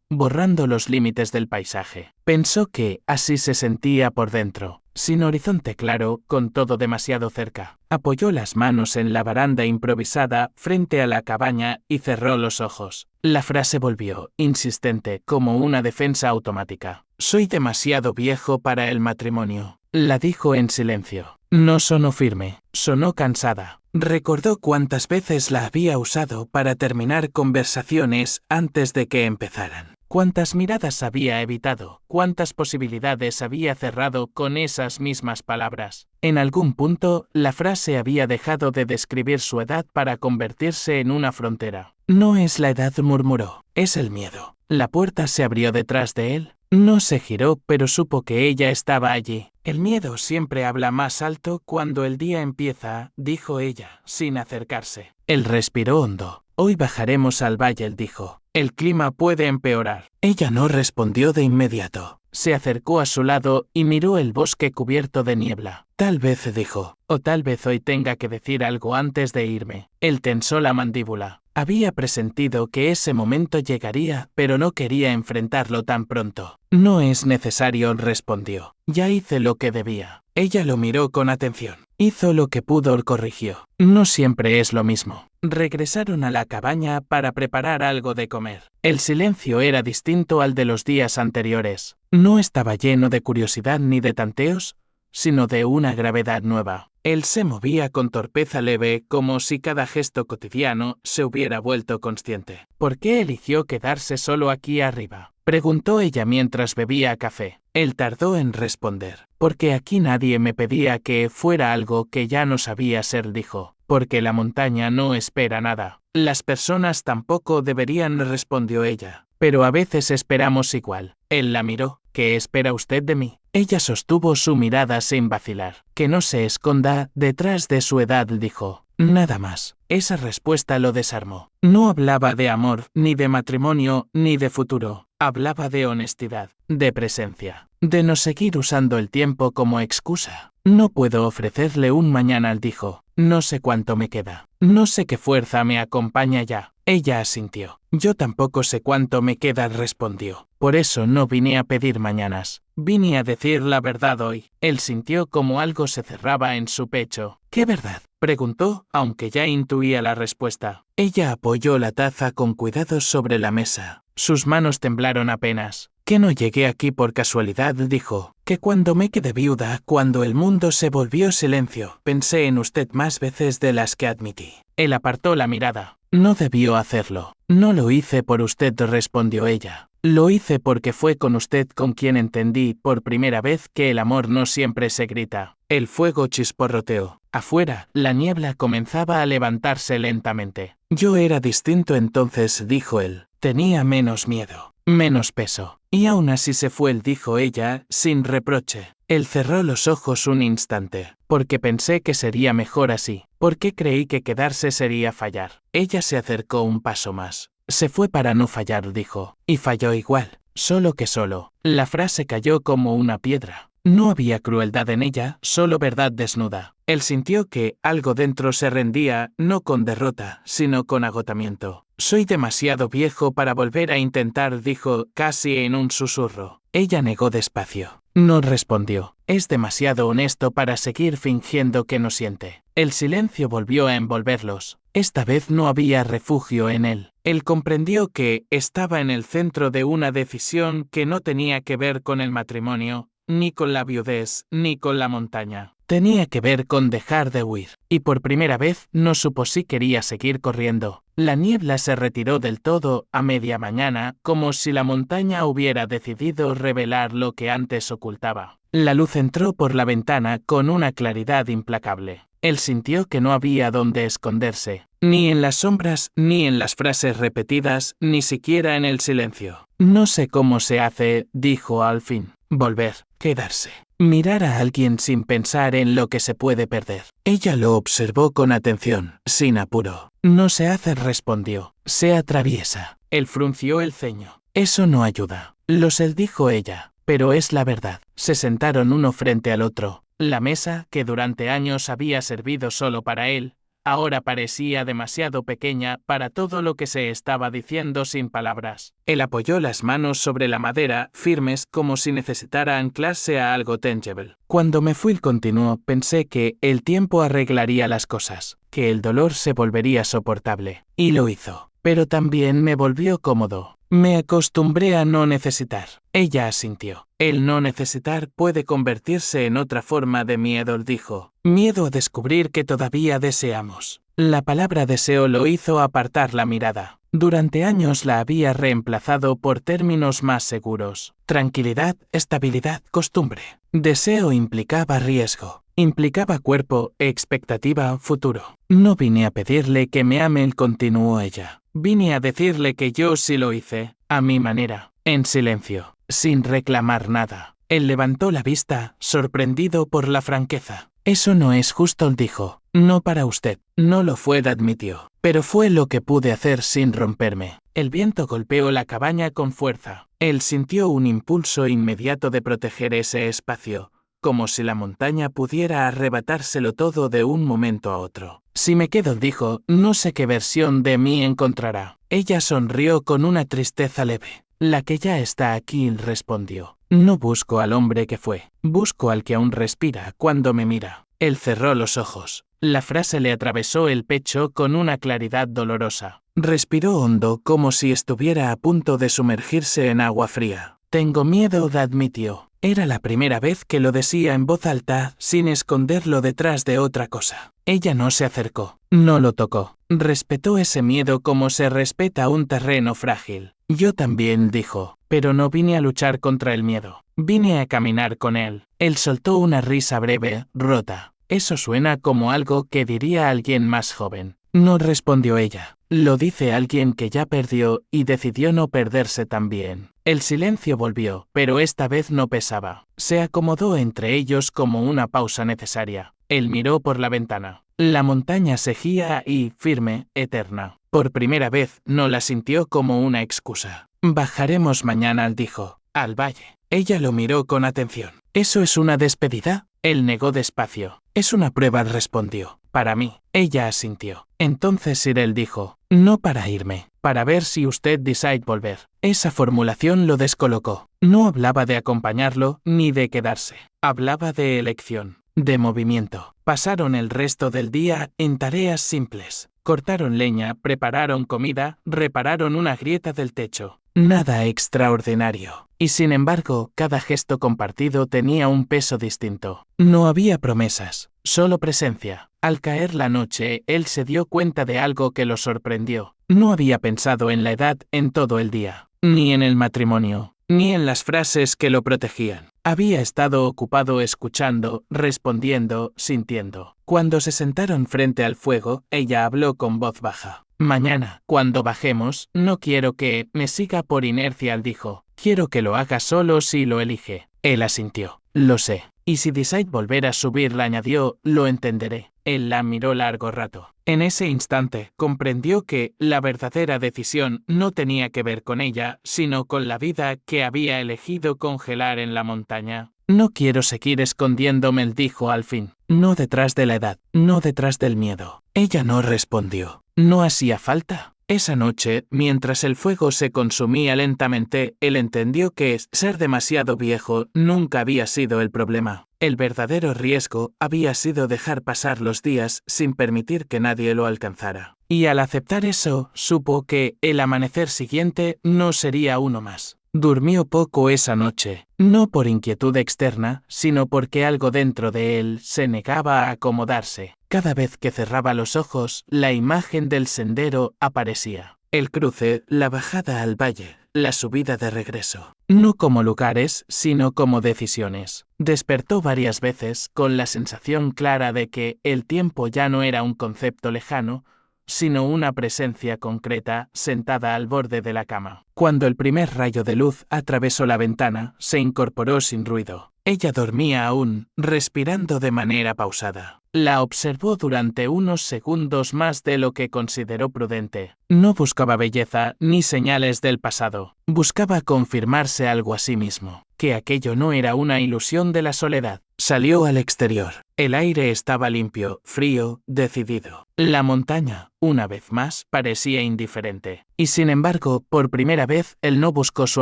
borrando los límites del paisaje. Pensó que así se sentía por dentro, sin horizonte claro, con todo demasiado cerca. Apoyó las manos en la baranda improvisada frente a la cabaña y cerró los ojos. La frase volvió, insistente, como una defensa automática. «Soy demasiado viejo para el matrimonio». La dijo en silencio. No sonó firme, sonó cansada. Recordó cuántas veces la había usado para terminar conversaciones antes de que empezaran. Cuántas miradas había evitado, cuántas posibilidades había cerrado con esas mismas palabras. En algún punto, la frase había dejado de describir su edad para convertirse en una frontera. «No es la edad», murmuró, «es el miedo». La puerta se abrió detrás de él. No se giró, pero supo que ella estaba allí. El miedo siempre habla más alto cuando el día empieza, dijo ella, sin acercarse. Él respiró hondo. Hoy bajaremos al valle, dijo. El clima puede empeorar. Ella no respondió de inmediato. Se acercó a su lado y miró el bosque cubierto de niebla. Tal vez, dijo, o tal vez hoy tenga que decir algo antes de irme. Él tensó la mandíbula. Había presentido que ese momento llegaría, pero no quería enfrentarlo tan pronto. No es necesario, respondió. Ya hice lo que debía. Ella lo miró con atención. Hizo lo que pudo, corrigió. No siempre es lo mismo. Regresaron a la cabaña para preparar algo de comer. El silencio era distinto al de los días anteriores. No estaba lleno de curiosidad ni de tanteos, sino de una gravedad nueva. Él se movía con torpeza leve, como si cada gesto cotidiano se hubiera vuelto consciente. ¿Por qué eligió quedarse solo aquí arriba?, preguntó ella mientras bebía café. Él tardó en responder. Porque aquí nadie me pedía que fuera algo que ya no sabía ser, dijo. Porque la montaña no espera nada. Las personas tampoco deberían, respondió ella. Pero a veces esperamos igual. Él la miró. ¿Qué espera usted de mí? Ella sostuvo su mirada sin vacilar. Que no se esconda detrás de su edad, dijo. Nada más. Esa respuesta lo desarmó. No hablaba de amor, ni de matrimonio, ni de futuro. Hablaba de honestidad, de presencia, de no seguir usando el tiempo como excusa. No puedo ofrecerle un mañana, dijo. No sé cuánto me queda. No sé qué fuerza me acompaña ya. Ella asintió. Yo tampoco sé cuánto me queda, respondió. Por eso no vine a pedir mañanas. Vine a decir la verdad hoy. Él sintió como algo se cerraba en su pecho. ¿Qué verdad?, preguntó, aunque ya intuía la respuesta. Ella apoyó la taza con cuidado sobre la mesa. Sus manos temblaron apenas. Que no llegué aquí por casualidad, dijo. Que cuando me quedé viuda, cuando el mundo se volvió silencio, pensé en usted más veces de las que admití. Él apartó la mirada. No debió hacerlo. No lo hice por usted, respondió ella. Lo hice porque fue con usted con quien entendí por primera vez que el amor no siempre se grita. El fuego chisporroteó. Afuera, la niebla comenzaba a levantarse lentamente. Yo era distinto entonces, dijo él. Tenía menos miedo, menos peso. Y aún así se fue, dijo ella, sin reproche. Él cerró los ojos un instante. Porque pensé que sería mejor así. Porque creí que quedarse sería fallar. Ella se acercó un paso más. Se fue para no fallar, dijo. Y falló igual. Solo que solo. La frase cayó como una piedra. No había crueldad en ella, solo verdad desnuda. Él sintió que algo dentro se rendía, no con derrota, sino con agotamiento. Soy demasiado viejo para volver a intentar, dijo, casi en un susurro. Ella negó despacio. No respondió. Es demasiado honesto para seguir fingiendo que no siente. El silencio volvió a envolverlos. Esta vez no había refugio en él. Él comprendió que estaba en el centro de una decisión que no tenía que ver con el matrimonio, ni con la viudez, ni con la montaña. Tenía que ver con dejar de huir. Y por primera vez no supo si quería seguir corriendo. La niebla se retiró del todo a media mañana, como si la montaña hubiera decidido revelar lo que antes ocultaba. La luz entró por la ventana con una claridad implacable. Él sintió que no había dónde esconderse, ni en las sombras, ni en las frases repetidas, ni siquiera en el silencio. No sé cómo se hace, dijo al fin. Volver, quedarse. Mirar a alguien sin pensar en lo que se puede perder. Ella lo observó con atención, sin apuro. No se hace, respondió. Se atraviesa. Él frunció el ceño. Eso no ayuda. Lo sé, dijo ella. Pero es la verdad. Se sentaron uno frente al otro. La mesa, que durante años había servido solo para él, ahora parecía demasiado pequeña para todo lo que se estaba diciendo sin palabras. Él apoyó las manos sobre la madera, firmes como si necesitara anclarse a algo tangible. Cuando me fui, continuó, pensé que el tiempo arreglaría las cosas, que el dolor se volvería soportable. Y lo hizo. Pero también me volvió cómodo. Me acostumbré a no necesitar. Ella asintió. El no necesitar puede convertirse en otra forma de miedo, dijo. Miedo a descubrir que todavía deseamos. La palabra deseo lo hizo apartar la mirada. Durante años la había reemplazado por términos más seguros. Tranquilidad, estabilidad, costumbre. Deseo implicaba riesgo. Implicaba cuerpo, expectativa, futuro. No vine a pedirle que me ame, continuó ella. Vine a decirle que yo sí lo hice, a mi manera, en silencio. sin reclamar nada. Él levantó la vista, sorprendido por la franqueza. Eso no es justo, dijo. No para usted. No lo fue, admitió. Pero fue lo que pude hacer sin romperme. El viento golpeó la cabaña con fuerza. Él sintió un impulso inmediato de proteger ese espacio, como si la montaña pudiera arrebatárselo todo de un momento a otro. Si me quedo, dijo, no sé qué versión de mí encontrará. Ella sonrió con una tristeza leve. La que ya está aquí, respondió. No busco al hombre que fue, busco al que aún respira cuando me mira. Él cerró los ojos. La frase le atravesó el pecho con una claridad dolorosa. Respiró hondo como si estuviera a punto de sumergirse en agua fría. Tengo miedo, admitió. Era la primera vez que lo decía en voz alta, sin esconderlo detrás de otra cosa. Ella no se acercó, no lo tocó. Respetó ese miedo como se respeta un terreno frágil. Yo también, dijo, pero no vine a luchar contra el miedo. Vine a caminar con él. Él soltó una risa breve, rota. Eso suena como algo que diría alguien más joven. No, respondió ella. Lo dice alguien que ya perdió y decidió no perderse también. El silencio volvió, pero esta vez no pesaba. Se acomodó entre ellos como una pausa necesaria. Él miró por la ventana. La montaña seguía y, firme, eterna. Por primera vez no la sintió como una excusa. Bajaremos mañana, dijo, al valle. Ella lo miró con atención. ¿Eso es una despedida? Él negó despacio. Es una prueba, respondió. Para mí. Ella asintió. Entonces Cyril dijo, no para irme, para ver si usted decide volver. Esa formulación lo descolocó. No hablaba de acompañarlo ni de quedarse. Hablaba de elección, de movimiento. Pasaron el resto del día en tareas simples. Cortaron leña, prepararon comida, repararon una grieta del techo. Nada extraordinario. Y sin embargo, cada gesto compartido tenía un peso distinto. No había promesas, solo presencia. Al caer la noche, él se dio cuenta de algo que lo sorprendió. No había pensado en la edad en todo el día, ni en el matrimonio, ni en las frases que lo protegían. Había estado ocupado escuchando, respondiendo, sintiendo. Cuando se sentaron frente al fuego, ella habló con voz baja. Mañana, cuando bajemos, no quiero que me siga por inercia, dijo. Quiero que lo haga solo si lo elige. Él asintió. Lo sé. Y si decide volver a subir, le añadió, lo entenderé. Él la miró largo rato. En ese instante, comprendió que la verdadera decisión no tenía que ver con ella, sino con la vida que había elegido congelar en la montaña. No quiero seguir escondiéndome, dijo al fin. No detrás de la edad, no detrás del miedo. Ella no respondió. No hacía falta. Esa noche, mientras el fuego se consumía lentamente, él entendió que ser demasiado viejo nunca había sido el problema. El verdadero riesgo había sido dejar pasar los días sin permitir que nadie lo alcanzara. Y al aceptar eso, supo que el amanecer siguiente no sería uno más. Durmió poco esa noche, no por inquietud externa, sino porque algo dentro de él se negaba a acomodarse. Cada vez que cerraba los ojos, la imagen del sendero aparecía. El cruce, la bajada al valle, la subida de regreso. No como lugares, sino como decisiones. Despertó varias veces con la sensación clara de que el tiempo ya no era un concepto lejano, sino una presencia concreta sentada al borde de la cama. Cuando el primer rayo de luz atravesó la ventana, se incorporó sin ruido. Ella dormía aún, respirando de manera pausada. La observó durante unos segundos más de lo que consideró prudente. No buscaba belleza ni señales del pasado. Buscaba confirmarse algo a sí mismo, que aquello no era una ilusión de la soledad. Salió al exterior. El aire estaba limpio, frío, decidido. La montaña, una vez más, parecía indiferente. Y sin embargo, por primera vez, él no buscó su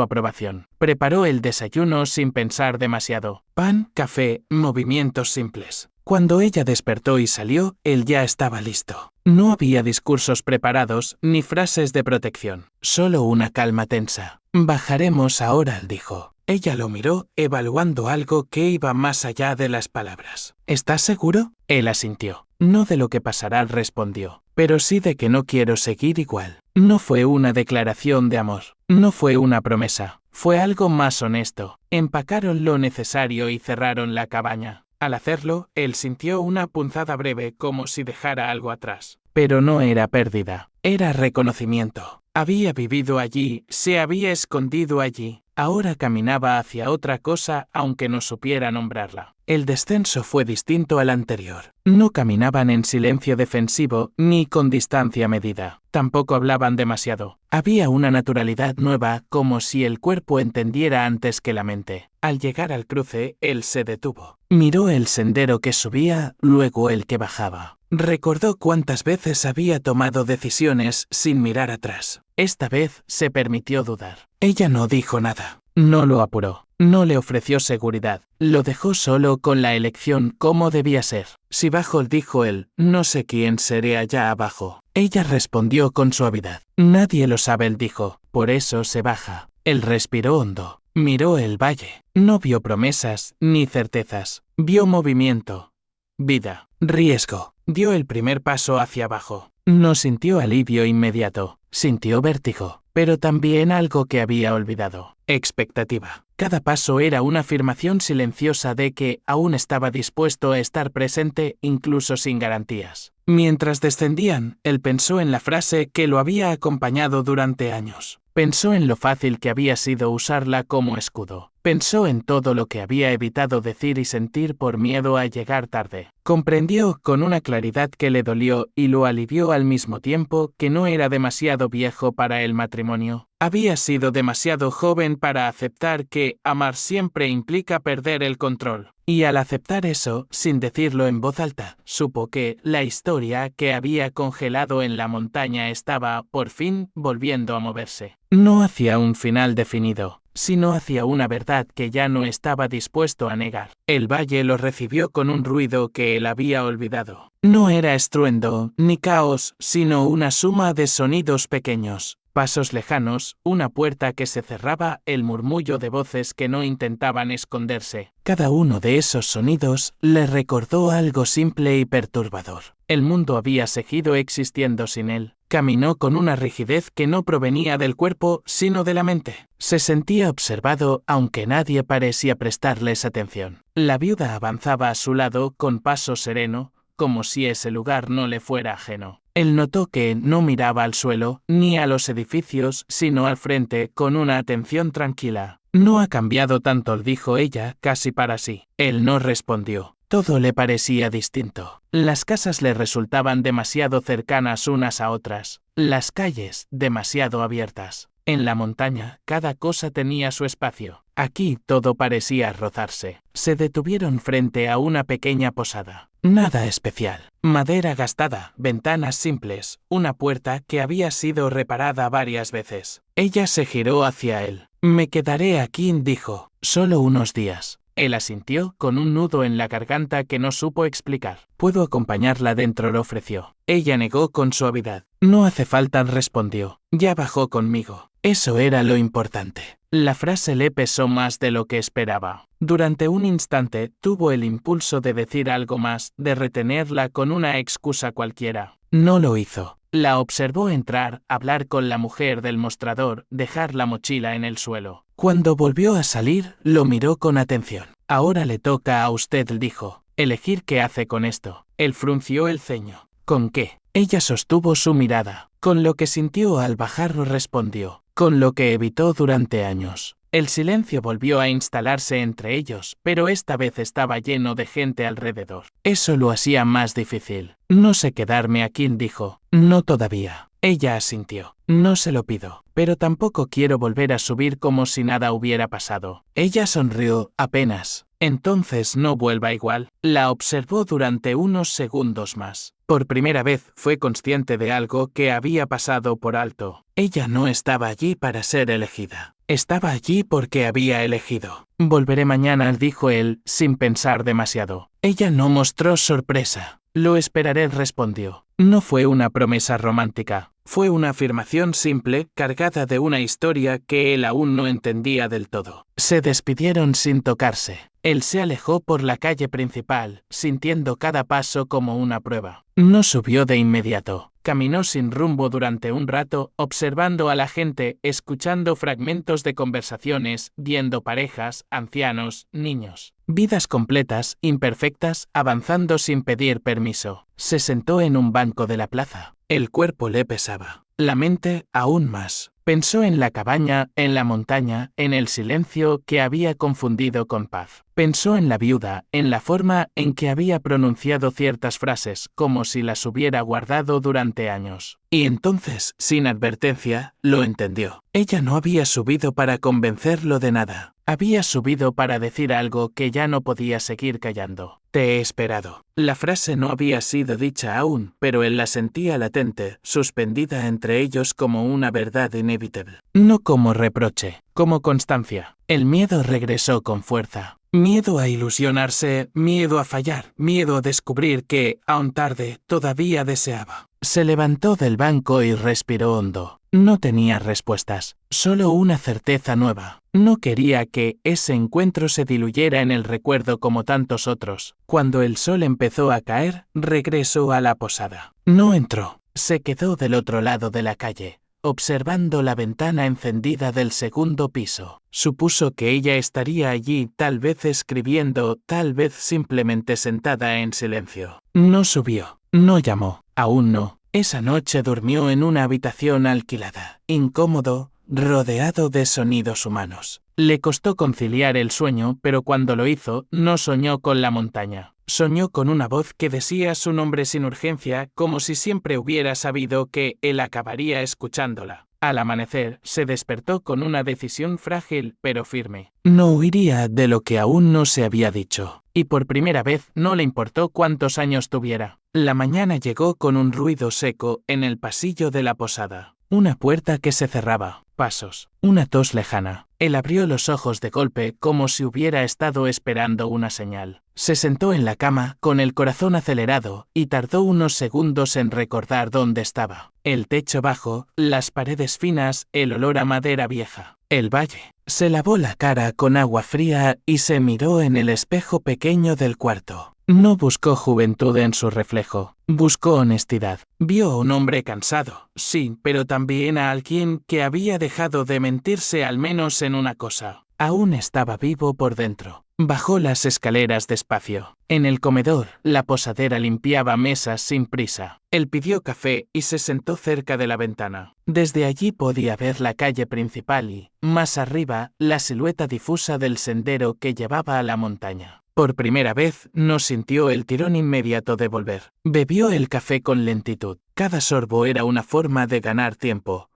aprobación. Preparó el desayuno sin pensar demasiado. Pan, café, movimientos simples. Cuando ella despertó y salió, él ya estaba listo. No había discursos preparados ni frases de protección, solo una calma tensa. Bajaremos ahora, dijo. Ella lo miró, evaluando algo que iba más allá de las palabras. ¿Estás seguro? Él asintió. No de lo que pasará, respondió, pero sí de que no quiero seguir igual. No fue una declaración de amor, no fue una promesa, fue algo más honesto. Empacaron lo necesario y cerraron la cabaña. Al hacerlo, él sintió una punzada breve como si dejara algo atrás. Pero no era pérdida, era reconocimiento. Había vivido allí, se había escondido allí. Ahora caminaba hacia otra cosa aunque no supiera nombrarla. El descenso fue distinto al anterior. No caminaban en silencio defensivo ni con distancia medida. Tampoco hablaban demasiado. Había una naturalidad nueva, como si el cuerpo entendiera antes que la mente. Al llegar al cruce, él se detuvo. Miró el sendero que subía, luego el que bajaba. Recordó cuántas veces había tomado decisiones sin mirar atrás. Esta vez se permitió dudar. Ella no dijo nada. No lo apuró. No le ofreció seguridad. Lo dejó solo con la elección cómo debía ser. Si bajo, dijo él, no sé quién seré allá abajo. Ella respondió con suavidad. Nadie lo sabe, él dijo. Por eso se baja. Él respiró hondo. Miró el valle. No vio promesas ni certezas. Vio movimiento, vida, riesgo. Dio el primer paso hacia abajo. No sintió alivio inmediato. Sintió vértigo, pero también algo que había olvidado. Expectativa. Cada paso era una afirmación silenciosa de que aún estaba dispuesto a estar presente incluso sin garantías. Mientras descendían, él pensó en la frase que lo había acompañado durante años. Pensó en lo fácil que había sido usarla como escudo. Pensó en todo lo que había evitado decir y sentir por miedo a llegar tarde. Comprendió con una claridad que le dolió y lo alivió al mismo tiempo que no era demasiado viejo para el matrimonio. Había sido demasiado joven para aceptar que amar siempre implica perder el control. Y al aceptar eso, sin decirlo en voz alta, supo que la historia que había congelado en la montaña estaba, por fin, volviendo a moverse. No hacia un final definido, sino hacia una verdad que ya no estaba dispuesto a negar. El valle lo recibió con un ruido que él había olvidado. No era estruendo, ni caos, sino una suma de sonidos pequeños. Pasos lejanos, una puerta que se cerraba, el murmullo de voces que no intentaban esconderse. Cada uno de esos sonidos le recordó algo simple y perturbador. El mundo había seguido existiendo sin él. Caminó con una rigidez que no provenía del cuerpo, sino de la mente. Se sentía observado, aunque nadie parecía prestarles atención. La viuda avanzaba a su lado con paso sereno, como si ese lugar no le fuera ajeno. Él notó que no miraba al suelo, ni a los edificios, sino al frente, con una atención tranquila. No ha cambiado tanto, dijo ella, casi para sí. Él no respondió. Todo le parecía distinto. Las casas le resultaban demasiado cercanas unas a otras. Las calles, demasiado abiertas. En la montaña, cada cosa tenía su espacio. Aquí todo parecía rozarse. Se detuvieron frente a una pequeña posada. Nada especial. Madera gastada, ventanas simples, una puerta que había sido reparada varias veces. Ella se giró hacia él. Me quedaré aquí, dijo. Solo unos días. Él asintió con un nudo en la garganta que no supo explicar. Puedo acompañarla dentro, le ofreció. Ella negó con suavidad. No hace falta, respondió. Ya bajó conmigo. Eso era lo importante. La frase le pesó más de lo que esperaba. Durante un instante tuvo el impulso de decir algo más, de retenerla con una excusa cualquiera. No lo hizo. La observó entrar, hablar con la mujer del mostrador, dejar la mochila en el suelo. Cuando volvió a salir, lo miró con atención. Ahora le toca a usted, dijo. Elegir qué hace con esto. Él frunció el ceño. ¿Con qué? Ella sostuvo su mirada. Con lo que sintió al bajar, respondió. Con lo que evitó durante años. El silencio volvió a instalarse entre ellos, pero esta vez estaba lleno de gente alrededor. Eso lo hacía más difícil. No sé quedarme aquí, dijo. No todavía. Ella asintió. No se lo pido, pero tampoco quiero volver a subir como si nada hubiera pasado. Ella sonrió, apenas. Entonces no vuelva igual. La observó durante unos segundos más. Por primera vez fue consciente de algo que había pasado por alto. Ella no estaba allí para ser elegida. Estaba allí porque había elegido. Volveré mañana, dijo él, sin pensar demasiado. Ella no mostró sorpresa. Lo esperaré, respondió. No fue una promesa romántica. Fue una afirmación simple, cargada de una historia que él aún no entendía del todo. Se despidieron sin tocarse. Él se alejó por la calle principal, sintiendo cada paso como una prueba. No subió de inmediato. Caminó sin rumbo durante un rato, observando a la gente, escuchando fragmentos de conversaciones, viendo parejas, ancianos, niños. Vidas completas, imperfectas, avanzando sin pedir permiso. Se sentó en un banco de la plaza. El cuerpo le pesaba. la mente aún más. Pensó en la cabaña, en la montaña, en el silencio que había confundido con paz. Pensó en la viuda, en la forma en que había pronunciado ciertas frases, como si las hubiera guardado durante años. Y entonces, sin advertencia, lo entendió. Ella no había subido para convencerlo de nada. Había subido para decir algo que ya no podía seguir callando. Te he esperado. La frase no había sido dicha aún, pero él la sentía latente, suspendida entre ellos como una verdad inevitable. No como reproche, como constancia. El miedo regresó con fuerza. Miedo a ilusionarse, miedo a fallar, miedo a descubrir que, aún tarde, todavía deseaba. Se levantó del banco y respiró hondo. No tenía respuestas, solo una certeza nueva. No quería que ese encuentro se diluyera en el recuerdo como tantos otros. Cuando el sol empezó a caer, regresó a la posada. No entró, se quedó del otro lado de la calle, observando la ventana encendida del segundo piso. Supuso que ella estaría allí, tal vez escribiendo, tal vez simplemente sentada en silencio. No subió, no llamó, aún no. Esa noche durmió en una habitación alquilada, incómodo, rodeado de sonidos humanos. Le costó conciliar el sueño, pero cuando lo hizo, no soñó con la montaña. Soñó con una voz que decía su nombre sin urgencia, como si siempre hubiera sabido que él acabaría escuchándola. Al amanecer, se despertó con una decisión frágil, pero firme. No huiría de lo que aún no se había dicho. Y por primera vez no le importó cuántos años tuviera. La mañana llegó con un ruido seco en el pasillo de la posada. Una puerta que se cerraba, pasos, una tos lejana. Él abrió los ojos de golpe como si hubiera estado esperando una señal. Se sentó en la cama, con el corazón acelerado, y tardó unos segundos en recordar dónde estaba. El techo bajo, las paredes finas, el olor a madera vieja. El valle. Se lavó la cara con agua fría y se miró en el espejo pequeño del cuarto. No buscó juventud en su reflejo, buscó honestidad. Vio a un hombre cansado, sí, pero también a alguien que había dejado de mentirse al menos en una cosa. Aún estaba vivo por dentro. Bajó las escaleras despacio. En el comedor, la posadera limpiaba mesas sin prisa. Él pidió café y se sentó cerca de la ventana. Desde allí podía ver la calle principal y, más arriba, la silueta difusa del sendero que llevaba a la montaña. Por primera vez, no sintió el tirón inmediato de volver. Bebió el café con lentitud. Cada sorbo era una forma de ganar tiempo,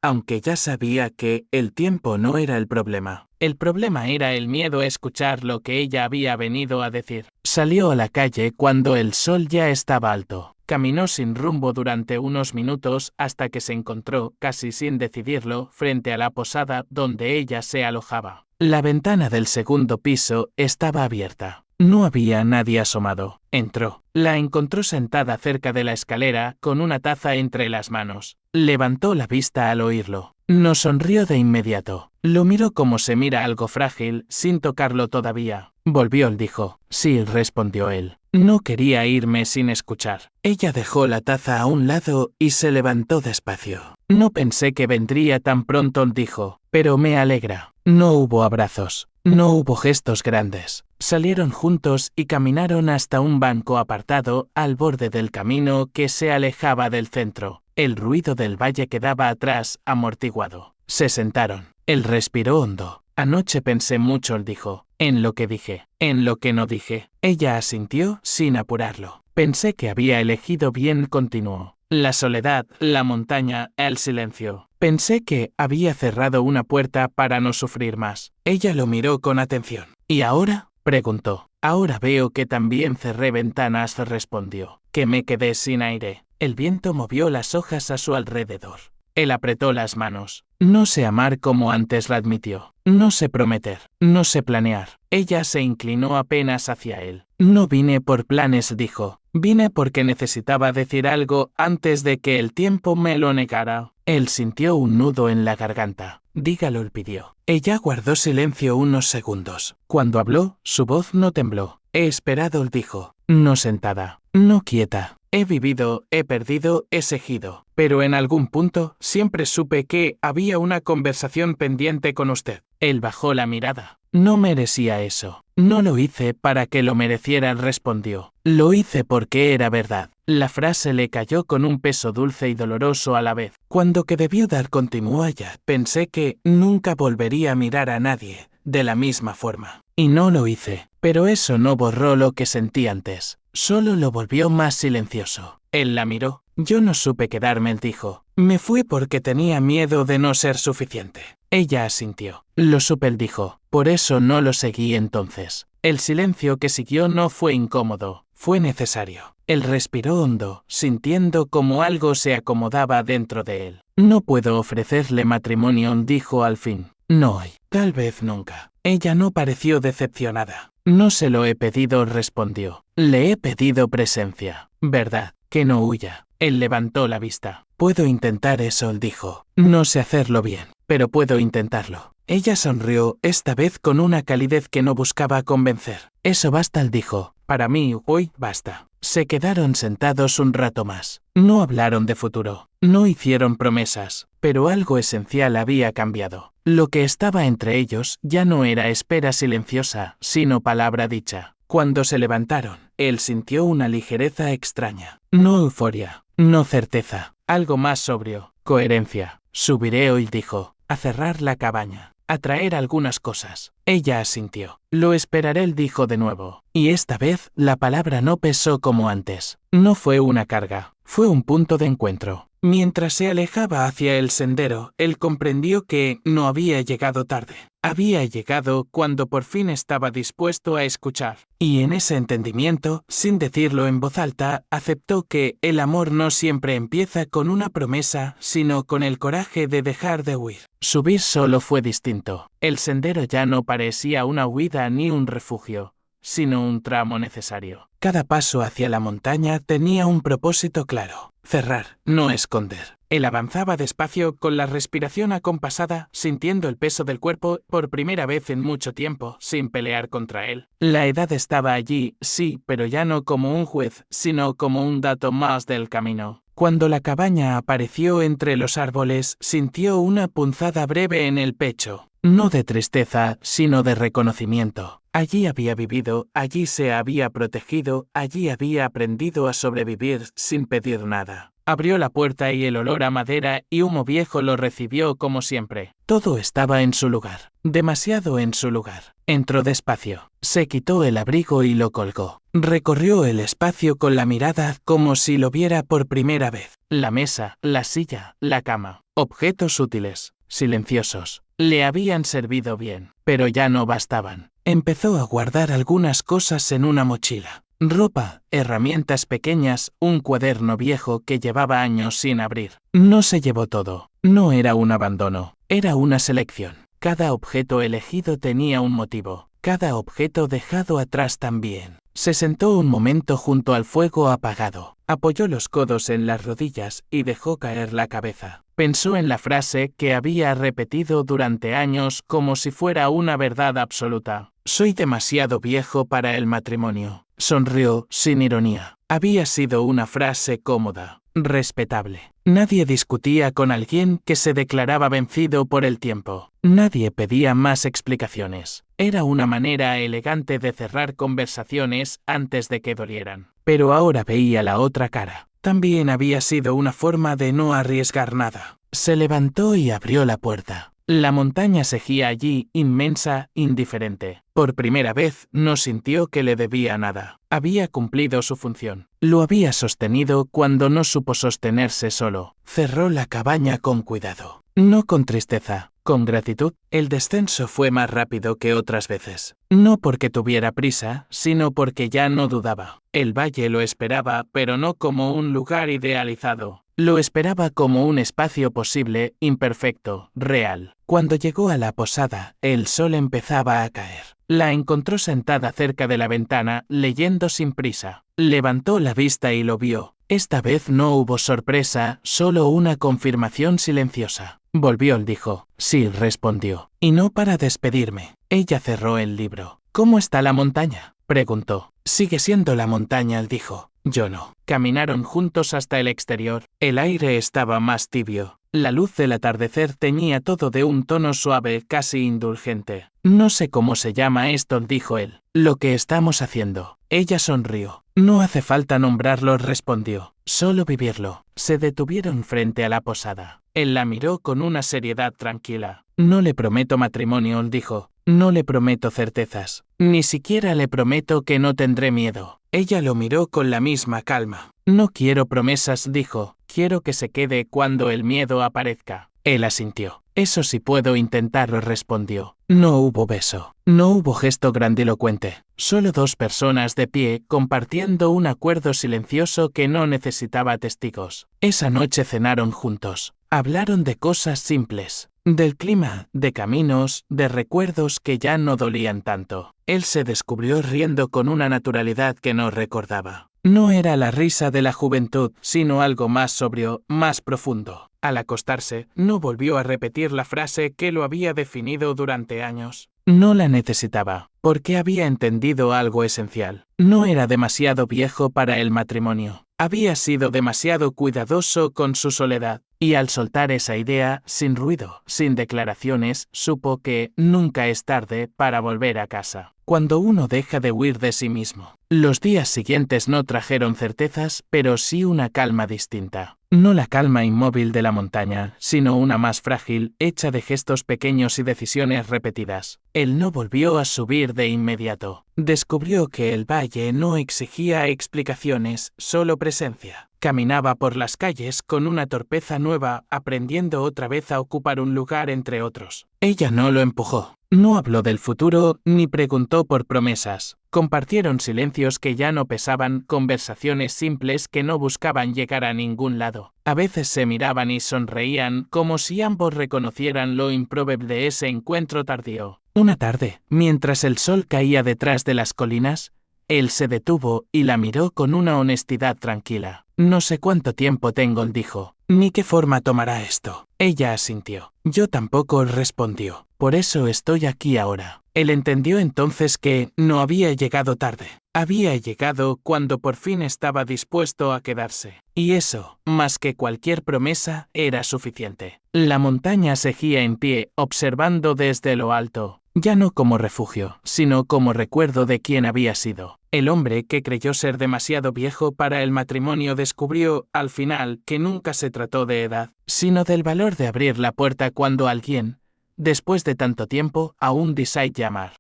aunque ya sabía que el tiempo no era el problema. El problema era el miedo a escuchar lo que ella había venido a decir. Salió a la calle cuando el sol ya estaba alto. Caminó sin rumbo durante unos minutos hasta que se encontró, casi sin decidirlo, frente a la posada donde ella se alojaba. La ventana del segundo piso estaba abierta. No había nadie asomado. Entró. La encontró sentada cerca de la escalera, con una taza entre las manos. Levantó la vista al oírlo. No sonrió de inmediato. Lo miró como se mira algo frágil, sin tocarlo todavía. Volvió, dijo. Sí, respondió él. No quería irme sin escuchar. Ella dejó la taza a un lado y se levantó despacio. No pensé que vendría tan pronto, dijo, pero me alegra. No hubo abrazos. No hubo gestos grandes. Salieron juntos y caminaron hasta un banco apartado al borde del camino que se alejaba del centro. El ruido del valle quedaba atrás, amortiguado. Se sentaron. Él respiró hondo. Anoche pensé mucho, dijo. En lo que dije, en lo que no dije. Ella asintió sin apurarlo. Pensé que había elegido bien, continuó. La soledad, la montaña, el silencio. Pensé que había cerrado una puerta para no sufrir más. Ella lo miró con atención. ¿Y ahora?, preguntó. Ahora veo que también cerré ventanas, respondió. Que me quedé sin aire. El viento movió las hojas a su alrededor. Él apretó las manos. No sé amar como antes, la admitió. No sé prometer. No sé planear. Ella se inclinó apenas hacia él. No vine por planes, dijo. Vine porque necesitaba decir algo antes de que el tiempo me lo negara. Él sintió un nudo en la garganta. Dígalo, pidió. Ella guardó silencio unos segundos. Cuando habló, su voz no tembló. He esperado, dijo. No sentada. No quieta. He vivido, he perdido, he seguido. Pero en algún punto, siempre supe que había una conversación pendiente con usted. Él bajó la mirada. No merecía eso. No lo hice para que lo mereciera, respondió. Lo hice porque era verdad. La frase le cayó con un peso dulce y doloroso a la vez. Cuando que debió dar continuó allá. Pensé que nunca volvería a mirar a nadie de la misma forma. Y no lo hice. Pero eso no borró lo que sentí antes. Solo lo volvió más silencioso. Él la miró. Yo no supe quedarme, él dijo. Me fui porque tenía miedo de no ser suficiente. Ella asintió. Lo supe, él dijo. Por eso no lo seguí entonces. El silencio que siguió no fue incómodo, fue necesario. Él respiró hondo, sintiendo como algo se acomodaba dentro de él. No puedo ofrecerle matrimonio, dijo al fin. No hoy, tal vez nunca. Ella no pareció decepcionada. No se lo he pedido, respondió. Le he pedido presencia. ¿Verdad? Que no huya. Él levantó la vista. Puedo intentar eso, él dijo. No sé hacerlo bien, pero puedo intentarlo. Ella sonrió, esta vez con una calidez que no buscaba convencer. Eso basta, él dijo. Para mí, hoy, basta. Se quedaron sentados un rato más. No hablaron de futuro. No hicieron promesas, pero algo esencial había cambiado. Lo que estaba entre ellos ya no era espera silenciosa, sino palabra dicha. Cuando se levantaron, él sintió una ligereza extraña. No euforia, no certeza, algo más sobrio, coherencia. Subiré hoy, dijo, a cerrar la cabaña, a traer algunas cosas. Ella asintió. Lo esperaré, él dijo de nuevo. Y esta vez, la palabra no pesó como antes. No fue una carga, fue un punto de encuentro. Mientras se alejaba hacia el sendero, él comprendió que no había llegado tarde. Había llegado cuando por fin estaba dispuesto a escuchar. Y en ese entendimiento, sin decirlo en voz alta, aceptó que el amor no siempre empieza con una promesa, sino con el coraje de dejar de huir. Subir solo fue distinto. El sendero ya no parecía una huida ni un refugio, sino un tramo necesario. Cada paso hacia la montaña tenía un propósito claro. Cerrar, no esconder. Él avanzaba despacio con la respiración acompasada, sintiendo el peso del cuerpo por primera vez en mucho tiempo, sin pelear contra él. La edad estaba allí, sí, pero ya no como un juez, sino como un dato más del camino. Cuando la cabaña apareció entre los árboles, sintió una punzada breve en el pecho. No de tristeza, sino de reconocimiento. Allí había vivido, allí se había protegido, allí había aprendido a sobrevivir sin pedir nada. Abrió la puerta y el olor a madera y humo viejo lo recibió como siempre. Todo estaba en su lugar, demasiado en su lugar. Entró despacio, se quitó el abrigo y lo colgó. Recorrió el espacio con la mirada como si lo viera por primera vez. La mesa, la silla, la cama, objetos útiles, silenciosos, le habían servido bien, pero ya no bastaban. Empezó a guardar algunas cosas en una mochila. Ropa, herramientas pequeñas, un cuaderno viejo que llevaba años sin abrir. No se llevó todo. No era un abandono, era una selección. Cada objeto elegido tenía un motivo. Cada objeto dejado atrás también. Se sentó un momento junto al fuego apagado. Apoyó los codos en las rodillas y dejó caer la cabeza. Pensó en la frase que había repetido durante años como si fuera una verdad absoluta. Soy demasiado viejo para el matrimonio. Sonrió, sin ironía. Había sido una frase cómoda, respetable. Nadie discutía con alguien que se declaraba vencido por el tiempo. Nadie pedía más explicaciones. Era una manera elegante de cerrar conversaciones antes de que dolieran. Pero ahora veía la otra cara. También había sido una forma de no arriesgar nada. Se levantó y abrió la puerta. La montaña seguía allí, inmensa, indiferente. Por primera vez, no sintió que le debía nada. Había cumplido su función. Lo había sostenido cuando no supo sostenerse solo. Cerró la cabaña con cuidado. No con tristeza, con gratitud. El descenso fue más rápido que otras veces. No porque tuviera prisa, sino porque ya no dudaba. El valle lo esperaba, pero no como un lugar idealizado. Lo esperaba como un espacio posible, imperfecto, real. Cuando llegó a la posada, el sol empezaba a caer. La encontró sentada cerca de la ventana, leyendo sin prisa. Levantó la vista y lo vio. Esta vez no hubo sorpresa, solo una confirmación silenciosa. Volvió, él dijo. Sí, respondió. Y no para despedirme. Ella cerró el libro. ¿Cómo está la montaña?, preguntó. Sigue siendo la montaña, él dijo. Yo no. Caminaron juntos hasta el exterior. El aire estaba más tibio. La luz del atardecer teñía todo de un tono suave, casi indulgente. No sé cómo se llama esto, dijo él. Lo que estamos haciendo. Ella sonrió. No hace falta nombrarlo, respondió. Solo vivirlo. Se detuvieron frente a la posada. Él la miró con una seriedad tranquila. No le prometo matrimonio, dijo. No le prometo certezas. Ni siquiera le prometo que no tendré miedo. Ella lo miró con la misma calma. No quiero promesas, dijo. Quiero que se quede cuando el miedo aparezca. Él asintió. Eso sí puedo intentarlo, respondió. No hubo beso. No hubo gesto grandilocuente. Solo dos personas de pie compartiendo un acuerdo silencioso que no necesitaba testigos. Esa noche cenaron juntos. Hablaron de cosas simples. Del clima, de caminos, de recuerdos que ya no dolían tanto. Él se descubrió riendo con una naturalidad que no recordaba. No era la risa de la juventud, sino algo más sobrio, más profundo. Al acostarse, no volvió a repetir la frase que lo había definido durante años. No la necesitaba, porque había entendido algo esencial. No era demasiado viejo para el matrimonio. Había sido demasiado cuidadoso con su soledad. Y al soltar esa idea, sin ruido, sin declaraciones, supo que nunca es tarde para volver a casa. Cuando uno deja de huir de sí mismo. Los días siguientes no trajeron certezas, pero sí una calma distinta. No la calma inmóvil de la montaña, sino una más frágil, hecha de gestos pequeños y decisiones repetidas. Él no volvió a subir de inmediato. Descubrió que el valle no exigía explicaciones, solo presencia. Caminaba por las calles con una torpeza nueva, aprendiendo otra vez a ocupar un lugar entre otros. Ella no lo empujó. No habló del futuro, ni preguntó por promesas. Compartieron silencios que ya no pesaban, conversaciones simples que no buscaban llegar a ningún lado. A veces se miraban y sonreían, como si ambos reconocieran lo improbable de ese encuentro tardío. Una tarde, mientras el sol caía detrás de las colinas, él se detuvo y la miró con una honestidad tranquila. No sé cuánto tiempo tengo, dijo, ni qué forma tomará esto. Ella asintió. Yo tampoco, respondió. Por eso estoy aquí ahora. Él entendió entonces que no había llegado tarde. Había llegado cuando por fin estaba dispuesto a quedarse. Y eso, más que cualquier promesa, era suficiente. La montaña seguía en pie, observando desde lo alto. Ya no como refugio, sino como recuerdo de quién había sido. El hombre que creyó ser demasiado viejo para el matrimonio descubrió, al final, que nunca se trató de edad, sino del valor de abrir la puerta cuando alguien, después de tanto tiempo, aún desea llamar.